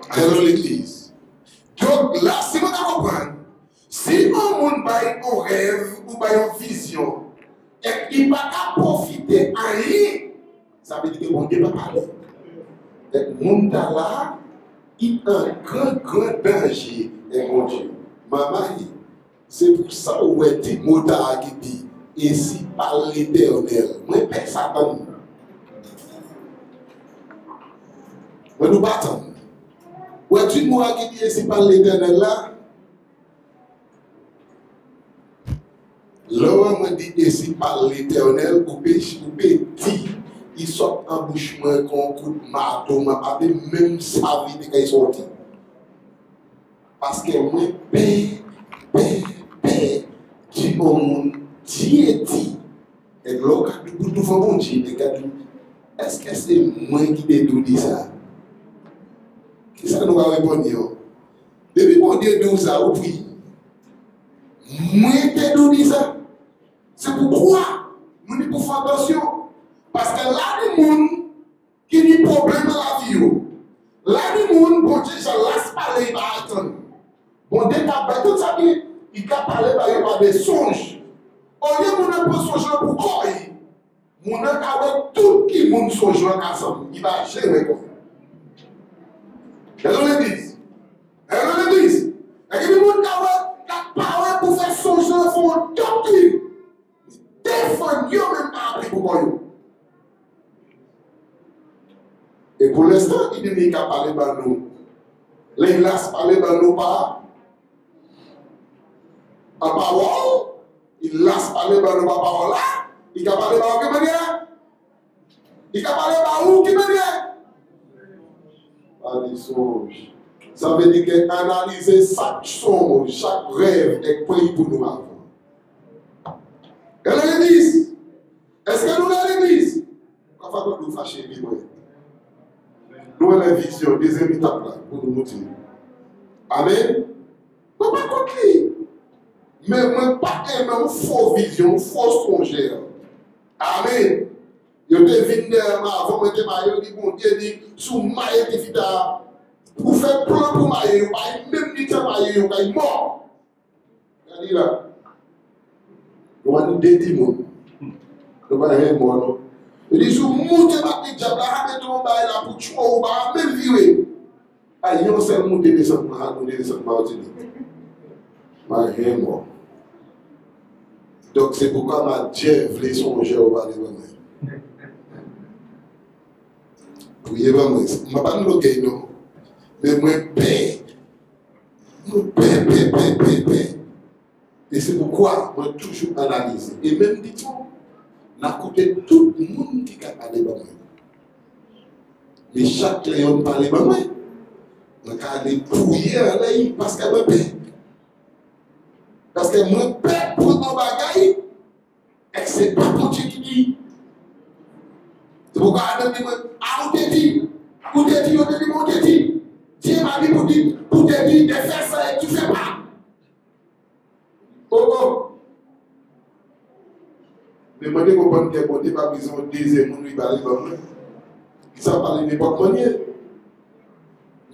Alors l'Église. Donc là, si vous comprenez, si un monde a un rêve ou une vision, et qu'il ne va pas profiter à rien, ça veut dire que mon Dieu ne va pas parler. Le monde là, il a un grand danger, et mon Dieu. Maman, c'est pour ça que tu es motard qui dit, et si par l'Éternel, moi, personne. Moi, nous battons. Ouais, tu m'as qui dit, et si par l'Éternel là, l'homme m'a dit, et si par l'Éternel, ou petit, il sort en bouche, moi, qu'on coup de marteau, m'a pas même sa vie de qu'il sorti. Parce que moi, tu monde, dit. Et l'autre, tout le monde dit, est-ce que c'est moi qui t'ai dit ça? Qui ça nous va répondre? Depuis mon Dieu dit ça, oui. Moi qui t'ai dit ça. C'est pourquoi nous devons faire attention. Parce que là, les gens qui ont des problèmes dans la vie, là, les gens, bon Dieu, je laisse parler, il va attendre. Bon Dieu, tout ça, il va parler par des songes. Au lieu de ne pas songer pour quoi, mon avec tout qui monde songe ensemble, il va gérer comme ça. Hello l'église. Hello l'église. Et puis, mon qui parle pour faire songer, pour doctrine. Défendre, même pas appris pour quoi. Et pour l'instant, il n'est qu'à parler par nous. Les glaces parlent par nous pas. En parole, il laisse parler par nous par parole là. Il a parlé par qui manière? Il a parlé par où qui manière? Par les songes. Ça veut dire qu'analyser chaque songe, chaque rêve est pris pour nous avant. Et l'église? Est-ce que nous sommes l'église? Pourquoi nous fâcher vivre? Nous avons la vision, deuxième étape là, pour nous motiver. Amen. On ne peut pas compter. Mais moi, pas une fausse vision, fausse songère. Amen. Je te vine avant de te marier, bon Dieu dit, sous maille de vita, pour faire plan pour marier, même ni te marier, il est mort. Il dit là, nous avons des démons. nous ne rien moi non. Il dit, si vous montez ma petite diable, mettez mon bail là pour tuer ou pas, même virer. Ah, il y a un seul monde qui descend, nous descendons par Martinique. Rien moi. Donc c'est pourquoi ma Dieu voulait songer au bas de moi. Priez pas moi. Je ne vais pas nous le non. Mais moi, paix. Paix. Et c'est pourquoi moi toujours analyse. Et même dit-on, n'a coûté tout le monde qui a parlé de moi. Mais chaque client parle de moi. Je vais aller pouiller à l'œil parce qu'elle me paie. Parce que moi, paie pour mon bagaille. Et ce n'est pas mon Dieu qui dit. C'est pourquoi Adam dit, ah, on te dit, mon Dieu. Dieu m'a dit pour te dire de faire ça et tu ne fais pas. Oh. Mais moi, je comprends que mon Dieu n'a pas besoin de désir, mon lui parler comme moi. Ça parle n'importe quelle manière.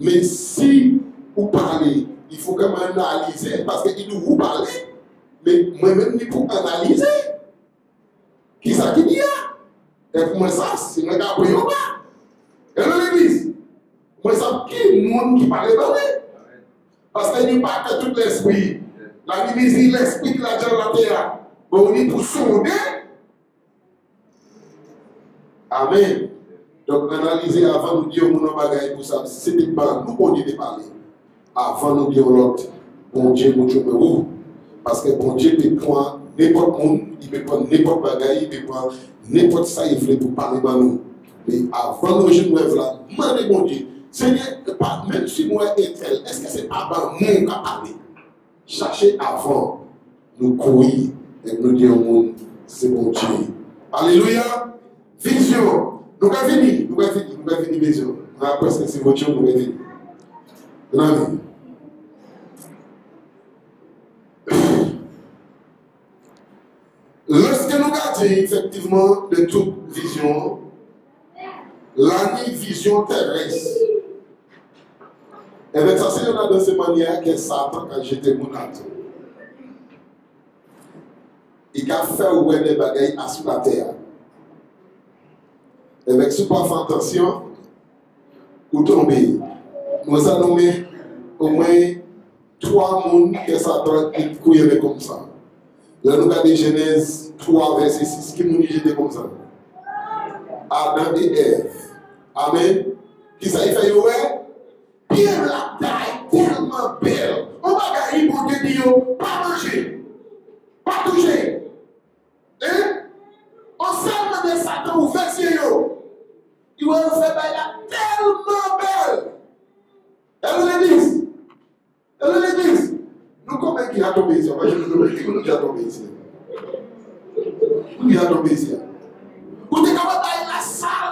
Mais si vous parlez, il faut quand même analyser, parce qu'il nous vous parlez, mais moi-même, il faut analyser. Qui ça qui dit là? Et pour moi, ça, c'est un gars pour y avoir. Et l'église, moi, ça, qui est le monde qui parle de moi? Parce qu'il n'y a pas que tout l'esprit. La Bible dit l'esprit qui l'a déjà dans la terre. Bon, on est pour sonder. Amen. Donc, analyser avant de dire mon bagaille pour ça. C'était pas nous qu'on dit de parler. Avant de dire l'autre, bon Dieu, mon Dieu, mais où? Parce que bon Dieu peut prendre n'importe monde, il peut prendre n'importe bagaille, il peut prendre n'importe ça, il fait pour parler de nous. Mais avant de je me lève là, demandez mon Dieu, Seigneur, même si moi et tel, est-ce que c'est pas bon qui a parlé? Cherchez avant, nous courir et nous dire au monde, c'est bon Dieu. Alléluia. Vision. Nous avons fini, vision. Nous avons presque c'est votre chose, nous avons fini. Nous avons fini. Lorsque nous regardons effectivement de toute vision, la vision terrestre, et bien ça c'est dans cette manière que Satan, quand j'étais mon âme, il a fait ouvrir des bagailles sur la terre. Et avec ce pas faire attention, vous tombez. Nous avons nommé au moins 3 mondes que Satan est couillé comme ça. Là, nous regardons Genèse 3, verset 6, qui nous dit j'étais comme ça. Adam et Ève. Amen. Qui ça y fait, ouais? Pierre la taille tellement belle. On va gagner pour te dire, pas manger, pas toucher. Hein? On s'aime de Satan ou verset yo. Il va nous faire bailler tellement belle. Elle l'église. Nous, comment qui a tombé ici? Nous qui a tombé ici. Nous qui a tombé ici. Vous êtes capable d'aller la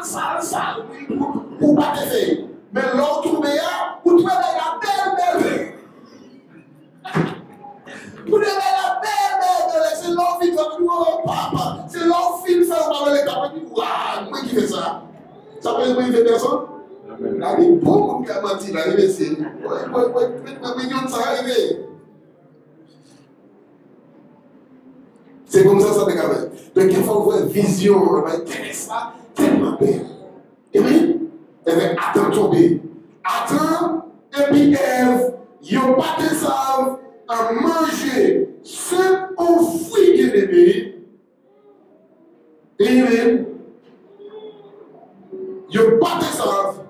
salle pour pas te faire. Mais l'autre tombé là, vous trouvez la belle. Vous trouvez la belle. C'est l'autre film qui dit, oh papa. C'est l'autre film qui fait, on va aller taper. Waouh, moi qui fais ça. Ça peut être une personne? Là, il est bon, qui a menti, là, il est ici. Ouais, ça arrive. C'est comme ça te gagne. Donc il faut avoir une vision, on va intéresser ça tellement belle. Amen. Et bien, attends tomber. Attends, et puis Ève, ils n'ont pas de savent à manger ce qu'on fruit bien aimé. Amen. Ils n'ont pas de savent.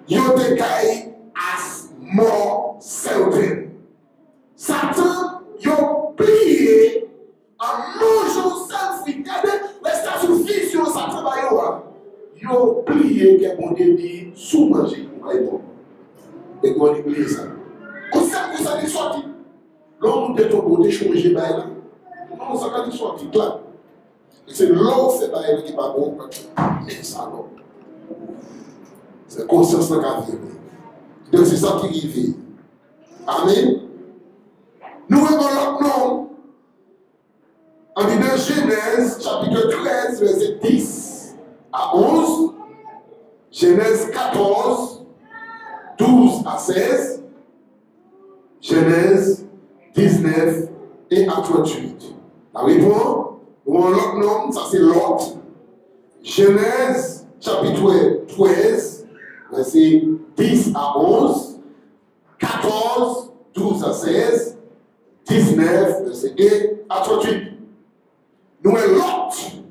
Ils ont des cailles as more certain. Satan, ils ont plié en mangeant ça, regardez, restez sur vision, Satan va y avoir. Ils ont plié que mon Dieu dit sous-manger. Et qu'on a plié ça. On sait que ça est sorti. L'homme de ton côté, changer là. Non, ça va sortir là. C'est l'homme fait bail qui va bon. Mais ça non. C'est conscience de la vie. Donc c'est ça qui arrive. Amen. Nous avons l'autre nom. En disant Genèse, chapitre 13, verset 10 à 11. Genèse 14, 12 à 16. Genèse 19 et à 38. Arrivons, ou un autre nom, ça c'est Lot. Genèse, chapitre 13, verset 10 à 11, 14, 12 à 16, 19, verset 1 à 38. Nous sommes Lot.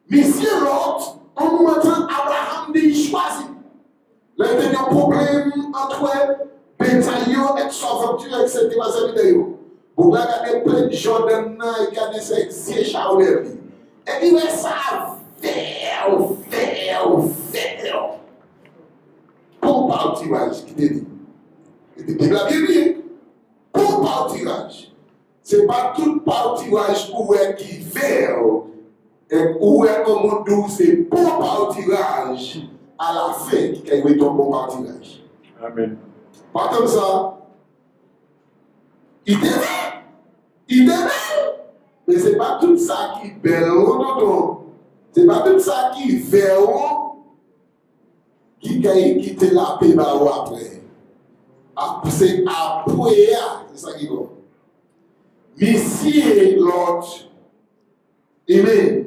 Monsieur Lot, en nous mettant Abraham de choisir. Là, il y a un problème entre bétail et sauveture, etc. Vous regardez plein de gens et regardez ça, c'est Charles. Et il va ça faire. Pour partirage, qui te dit. Et la Bible a bien. Pour partirage. Ce n'est pas tout partirage où est qui fait. Et où est comme on dit, c'est pour partirage à la fin qui est un bon partirage. Amen. Pas comme ça. Il devait. Mais ce n'est pas tout ça qui est belle. Ce n'est pas tout ça qui est vert qui te la paix après. C'est après, c'est ça qui va. Monsieur Lot, amen.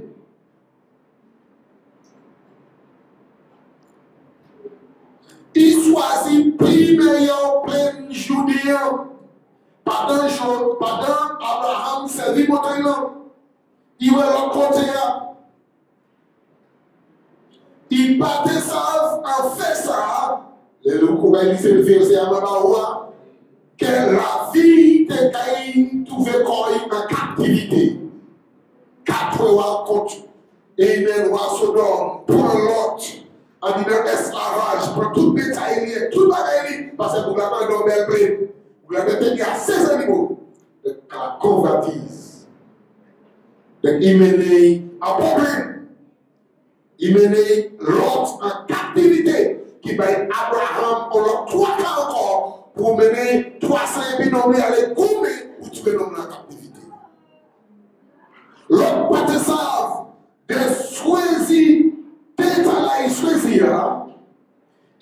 Il choisit plus meilleur plein journée. Pendant Abraham servit maintenant. Il va le côté. Il partait ça, en fait ça. Le courant il s'est levé aussi à Mabaoua. Que la vie de Caïn trouvait en captivité. 4 rois contre. Et il est roi Sodome pour l'autre. En disant esclavage pour tout bétail, tout bagaille, parce que vous l'avez dans le bel vous l'avez tenu à 16 animaux. De la convoitise. De il menait un problème. Il menait l'autre en captivité. Qui va être Abraham pour l'autre 3 cas encore pour mener 300 binômes à l'écoumé pour tuer l'homme en captivité. L'autre pas de savent de choisir.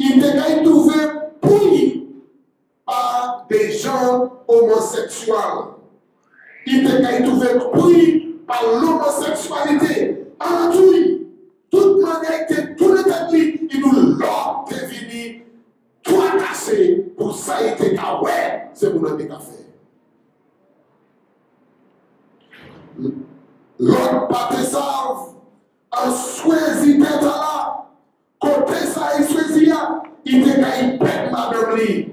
Il était trouvé pris par des gens homosexuels. Il était trouvé pris par l'homosexualité. En toute manière que tout le temps, il nous l'a devenu tout cassé pour ça. Il était ouais, c'est pour notre café. L'autre pas de savent. En choisi d'être là, côté ça, il choisit, il te gagne peine, madame Lee.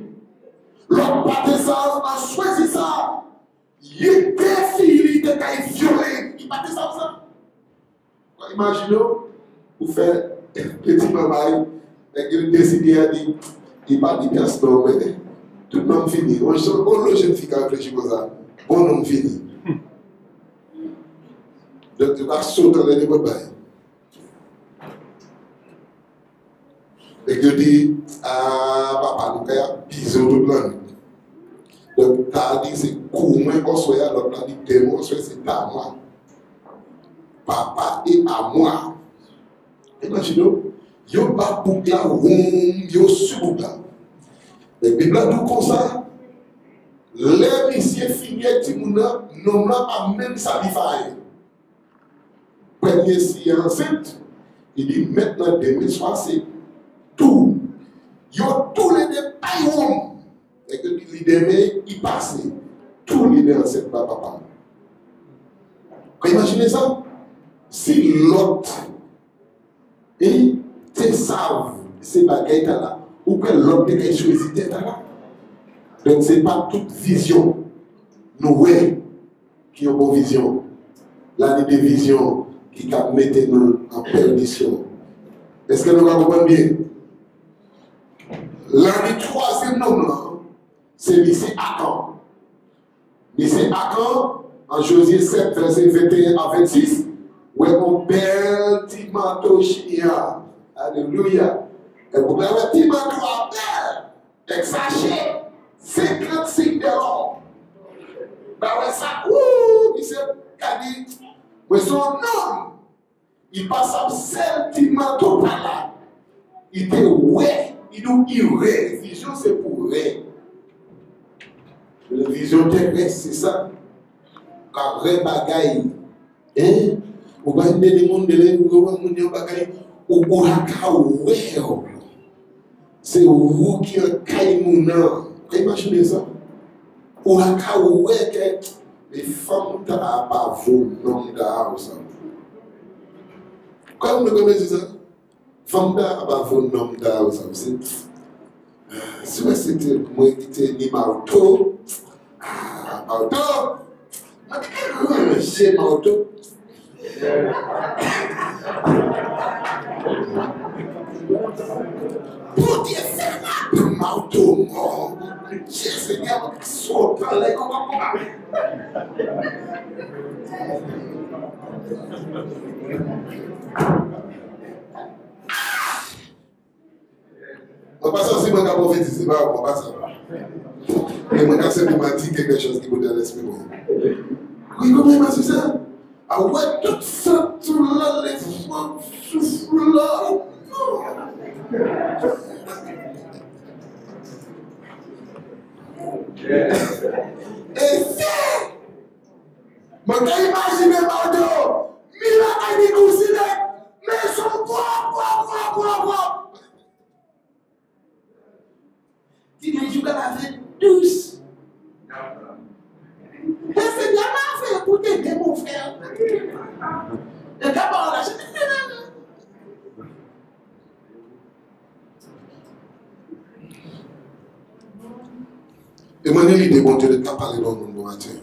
L'autre parti ça, en choisi ça, il défile, il te gagne violé. Il parti ça. Imaginez, vous faites petit maman, et il décide à dire, il va dire bien ce nom, mais tout le monde finit. On le jeune fille qui a réfléchi comme ça, bon nom fini. Donc, tu vas sauter dans les débats. Et que dit, papa, nous avons bisous de blanc. Donc, tu as dit, c'est comment on soit là, l'autre a dit, démon, c'est à moi. Papa est à moi. Imaginez, il y a pas pour la roum, il y a sous là. Et puis, là, tout comme ça, les messieurs finissent, ils n'ont pas même sa vie. Premier si enceinte, il dit, maintenant, 2060, tout. Il y a tous les détails. Et que l'idée, il passe. Tous les détails, c'est papa. Imaginez ça. Si l'autre, et tu savent, ces bagailles là, ou que l'autre qui choisi d'être là. Donc, ce n'est pas toute vision. Nous, qui ont une vision. L'année de vision qui mettait nous en perdition. Est-ce que nous comprenons bien? L'année troisième nom, c'est lycée Akan. Lycée Akan, en Josué 7, verset 21 à 26, où est mon bel Timato Chia. Alléluia. Et vous avez Timato à belle, exagé, 55 de l'or. Ben ouais, ça, il s'est dit, mais son nom, il passe à celle Timato par là. Il était ouais. Il nous irait. Vision, c'est pour vrai. La vision terrestre, c'est ça. vrai bagaille. Hein? Ou va des monde de l'environnement bagaille ou ouais. C'est vous qui caille mon âme. Vous imaginez ça? Ou ouais que les femmes n'ont pas vos noms d'art. Quand vous connaissez ça? Femmes n'ont pas vos noms d'art. Si c'était moi qui étais ni marteau, marteau, c'est marteau. Pour Dieu, c'est un marteau mort. Dieu, Seigneur, soit par les combattants. On passe aussi, moi, à prophétiser, on passe à et moi, quand c'est pour m'a dit quelque chose qui vous donne l'esprit. Oui, comment il m'a dit ça? Ah ouais, tout ça, tout là, les femmes souffrent là. Et c'est, moi, quand imaginez Mardo, Mila a dit cousinet, mais son quoi. Il dit, je vais la faire douce. Et c'est bien ma fait pour t'aider, mon frère. Et d'abord, là, je dis, et moi, j'ai l'idée, bon Dieu, de t'en parler dans le monde matin.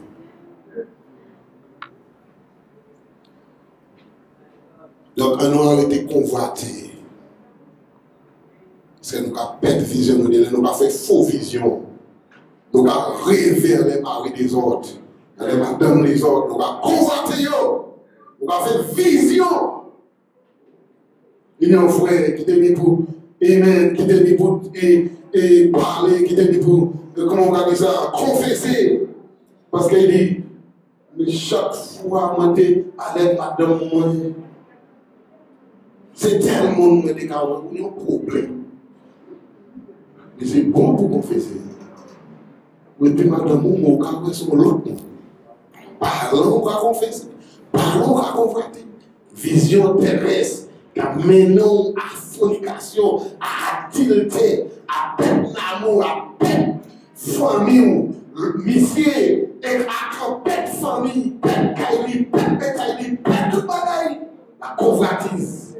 Donc, un homme a été convoité. Parce que nous avons pas de vision, nous avons pas fait faux vision. Nous avons rêvé les maris des autres, les madames des autres, nous avons convoité, nous avons fait vision. Il y a un frère qui était mis pour amen, qui était mis pour parler, qui était mis pour, comment on va dire ça, confesser. Parce qu'il dit, chaque fois, moi, je suis avec madame, c'est tellement de cas, il y a un problème. Mais c'est bon pour confesser. Mais puis madame, on va sur l'autre. Parlons, on va confesser. Parlons, on va convertir. Vision terrestre, qui amène à fornication, à adultère, à peine l'amour, à peine famille, monsieur, et à peine famille, peine caïli, peine bétaïli, peine tout bagaille. La convoitise.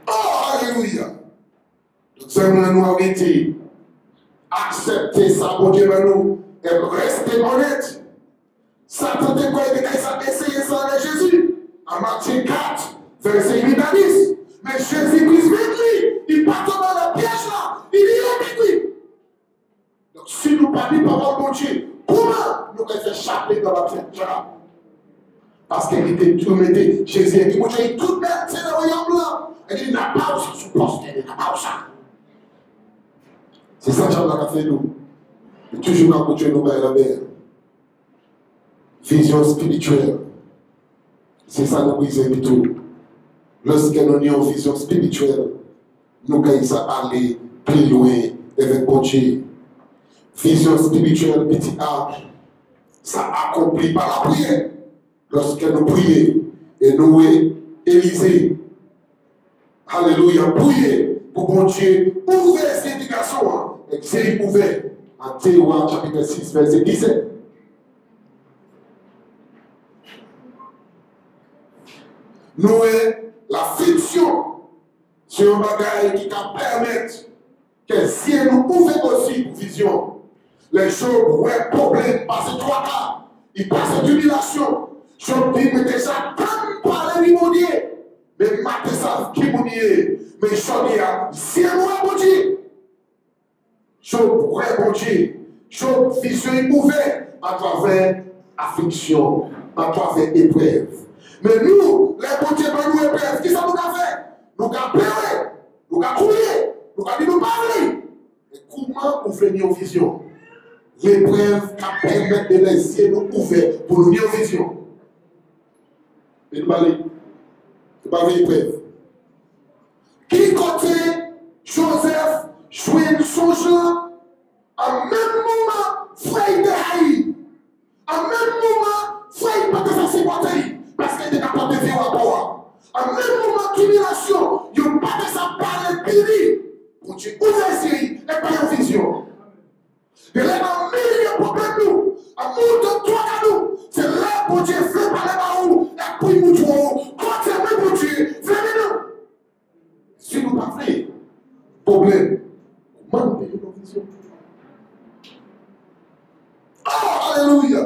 Oh, alléluia. Donc, c'est nous avons été accepter ça, bon Dieu, nous, et rester honnête. Satan te quoi il a essayé ça avec Jésus. En Matthieu 4, verset 8 à 10. Mais Jésus-Christ lui, il part dans la piège là. Il dit, oui. Donc, si nous parlons de parole, bon Dieu, comment nous pouvons échapper dans la piège là? Parce qu'il était tourmenté. Jésus a dit, moi j'ai tout bête, c'est le royaume blanc. Il n'a pas aussi supposé, il n'a pas ça. C'est ça que j'en ai fait nous. Et toujours quand continuer nous à la mer. Vision spirituelle. C'est ça nous brisons et tout. Lorsque nous avons une vision spirituelle, nous pouvons aller plus loin avec bon Dieu. Vision spirituelle, petit A, ça accomplit par la prière. Lorsque nous prions et nous Élisée, alléluia, priez pour bon Dieu, ouvrez ces éducations, et c'est ouvert en Théoua chapitre 6, verset 17. Nous avons la fiction sur un bagage qui va permettre que si nous ouvrons aussi pour vision, les choses ouais problème, parce que trois cas, ils passent d'humiliation. Je dis, mais déjà, comme parler du monde, mais mater ça, qui monde, mais je dis, c'est moi, mon Dieu. Je pourrais, mon Dieu, je vision ouverte à travers affliction, à travers épreuve. Mais nous, les bon Dieu, nous épreuves, qui ça nous a fait? Nous avons pleuré, nous avons crié, nous avons dit nous parler. Mais comment on fait une vision? L'épreuve qui permet de laisser nous ouverts pour nous une vision. Et nous parlons. Nous parlons d'épreuve. Qui côté Joseph jouait son jeu En même moment, frère de haï. En même moment, frère pas de faire supporter. Parce qu'il est capable de vivre à toi. En même moment, humiliation, il n'y a pas de sa parole bénie. Pour Dieu, ouvrir série et pas une vision. Et là, dans le problème, nous, amour de toi à nous, c'est là pour Dieu, fait parler à nous, et puis nous trouvons, quand c'est pour Dieu, venez-nous. Si nous pas fait, problème, comment nous payons nos visions? Oh, alléluia!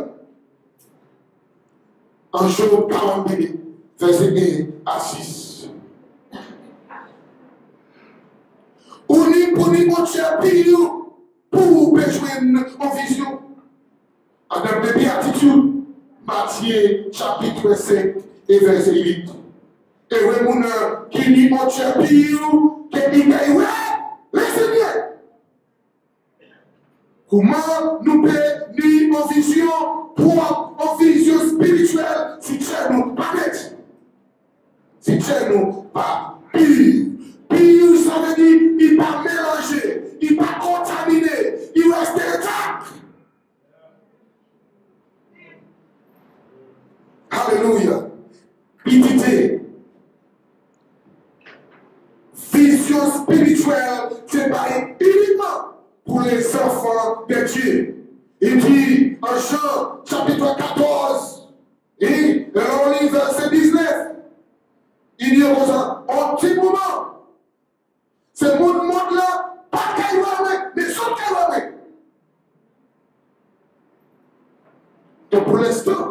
En Job 42, verset 1 à 6. On y pour mon cher pour besoin en vision. En termes de béatitude, Matthieu chapitre 5 et verset 8. Et vraiment, qui dit mon cher qui dit ouais, laissez bien. Comment nous pouvons ni en vision pour en vision spirituelle si Dieu nous pas net. Si Dieu nous pas pire. Pire, ça veut dire il va mélanger, il va contaminer, il reste intact. Alléluia. Pitité. Vision spirituelle, c'est pas uniquement pour les enfants de Dieu. Il dit en Jean chapitre 14, et on lit verset 19, il dit en petit moment, ce monde-là, pas qu'il va mais sauf qu'il va. Donc pour l'instant,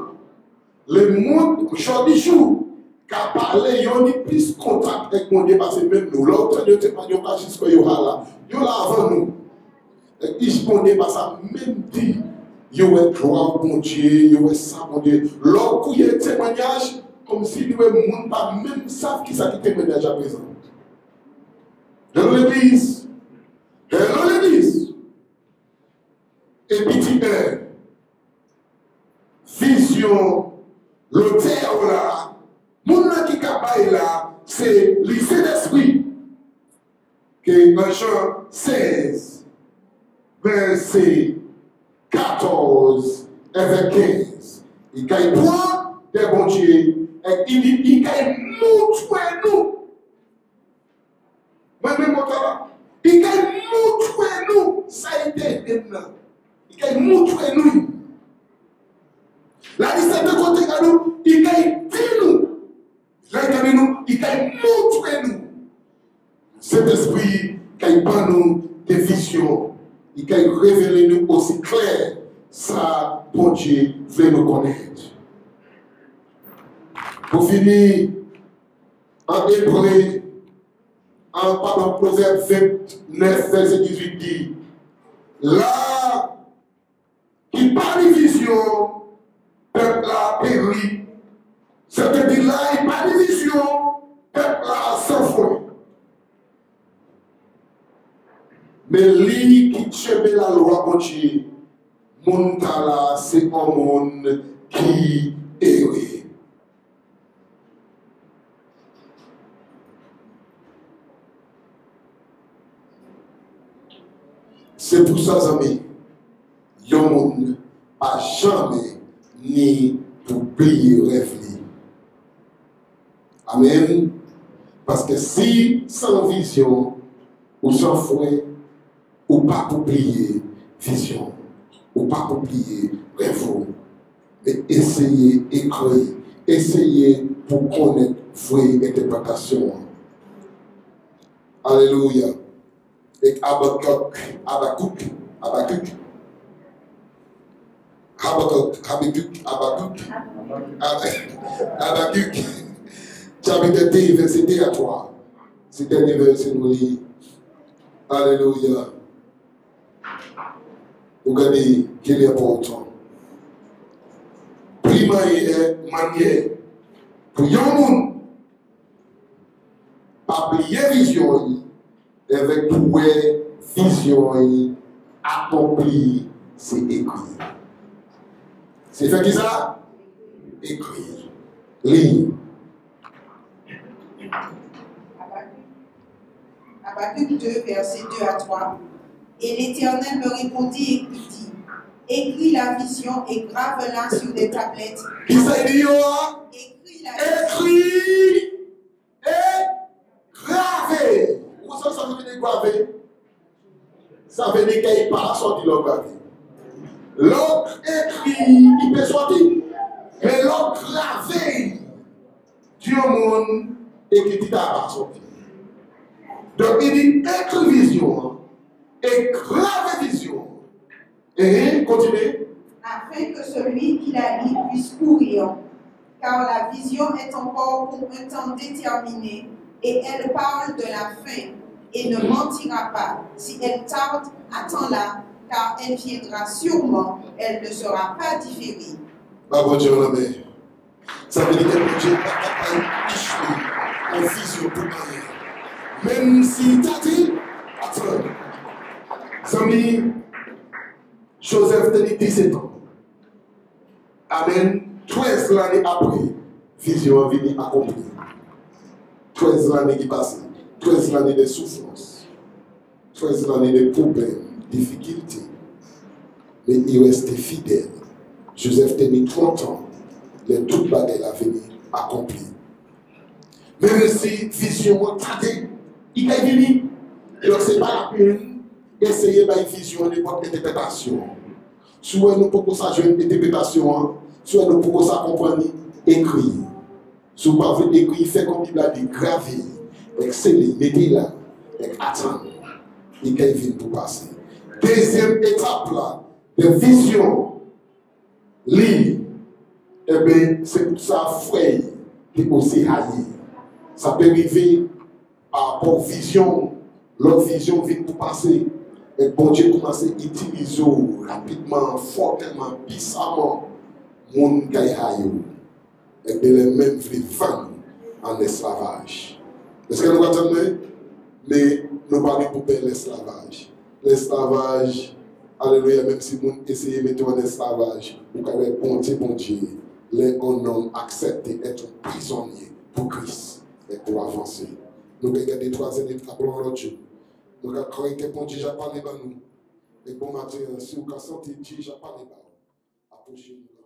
le monde, aujourd'hui jour, qu'a parlé, il y a plus de contact avec mon Dieu parce que même nous, l'autre, Dieu ne pas pas jusqu'à là. Il y a là avant nous. Et il répondait par ça, même dit, il y a droit mon Dieu, il y a ça mon Dieu. Lorsqu'il y a un témoignage, comme si le monde pas même savent qui ça qui témoignage à présent. Dans l'église, et petit un, vision, l'auteur là, mon qui est là, c'est lycée d'esprit. Que dans Jean 16, verset 14 et verset 15, il y a point des bons dieux, et il y a nous. Même il y a nous, ça a été maintenant. Il y a nous. La liste de côté de nous, il y a nous. Il y a nous. Cet esprit qui a nous des visions, il a révélé nous aussi clair, ça, bon Dieu, veut nous connaître. Pour finir, en Hébreu, en Proverbe 29, verset 18 dit, là, qui par les visions, peuple a péri. C'est-à-dire là, il n'y a pas de vision, peuple a sans foi. Mais lui qui tient la loi, mon Dieu, mon tala, c'est un monde qui erre. C'est pour ça, amis, il y a un monde à jamais ni pour payer rêve. Amen. Parce que si sans vision ou sans foi, ou pas pour payer vision, ou pas pour payer rêve, mais essayez écrire, essayez pour connaître vraie interprétation. Alléluia. Et Habakkuk. Chapitre 2, verset 2 à 3. C'est le dernier verset nous lit. Alléluia. Regardez quel est important. Première manière pour un monde pas oublier vision avec pour vision accomplir, c'est écrire. C'est fait qui ça? Écrire. Lire. Habakkuk 2, verset 2 à 3. Et l'Éternel me répondit et lui dit, écris la vision et grave-la sur des tablettes. Qui ça dit? Écris la vision. Écrit et gravé. Où ça veut dire gravé? Ça veut dire qu'il part sorti l'autre gravé. L'autre écrit, il peut sortir. Mais l'autre gravé, Dieu monde et qui dit pas sorti. Donc il dit écrit vision et grave vision. Et continue. Afin que celui qui la lit puisse courir, car la vision est encore pour un temps déterminé et elle parle de la fin et ne mentira pas. Si elle tarde, attends-la, car elle viendra sûrement, elle ne sera pas différée. Bah, bon Dieu, la main. Ça veut dire que Dieu n'a pas échoué en vision pour rien. Même si tu as dit, attends. Zami, Joseph tenait 17 ans. Amen. 13 l'année après, vision est venue accomplie. 13 l'année qui passent. 13 l'année de souffrance. 13 l'année de problèmes, difficultés. Mais il restait fidèle. Joseph tenait 30 ans. Les toutes bagailles à venir accomplir. Même si vision tardée, il est venu. Donc ce n'est pas la peine d'essayer une vision de votre interprétation. Soit nous pouvons jouer une interprétation, soit nous pouvons comprendre, écrire. Si vous pouvez écrire, fait comme il a dit, graver, exceller, mettez là, et attendre. Il est venu pour passer. Deuxième étape là, de vision, lire. Eh bien, c'est pour ça, frère, qui est aussi haï. Ça peut arriver par rapport à vision. L'autre vision vient pour passer. Et bon Dieu commence à utiliser rapidement, fortement, puissamment, mon gaïaï. Et bien, les mêmes vivent en esclavage. Est-ce que nous attendons? Mais nous parlons pour perdre l'esclavage. L'esclavage, alléluia, même si nous essayons de mettre en esclavage, nous avons bon Dieu. Les hommes acceptent d'être prisonniers pour Christ et pour avancer. Nous regardons les troisième étape pour l'autre jour. Nous avons cru que bon Dieu a parlé de nous. Et bon matin, si vous avez senti Dieu a parlé de nous, approchez-nous.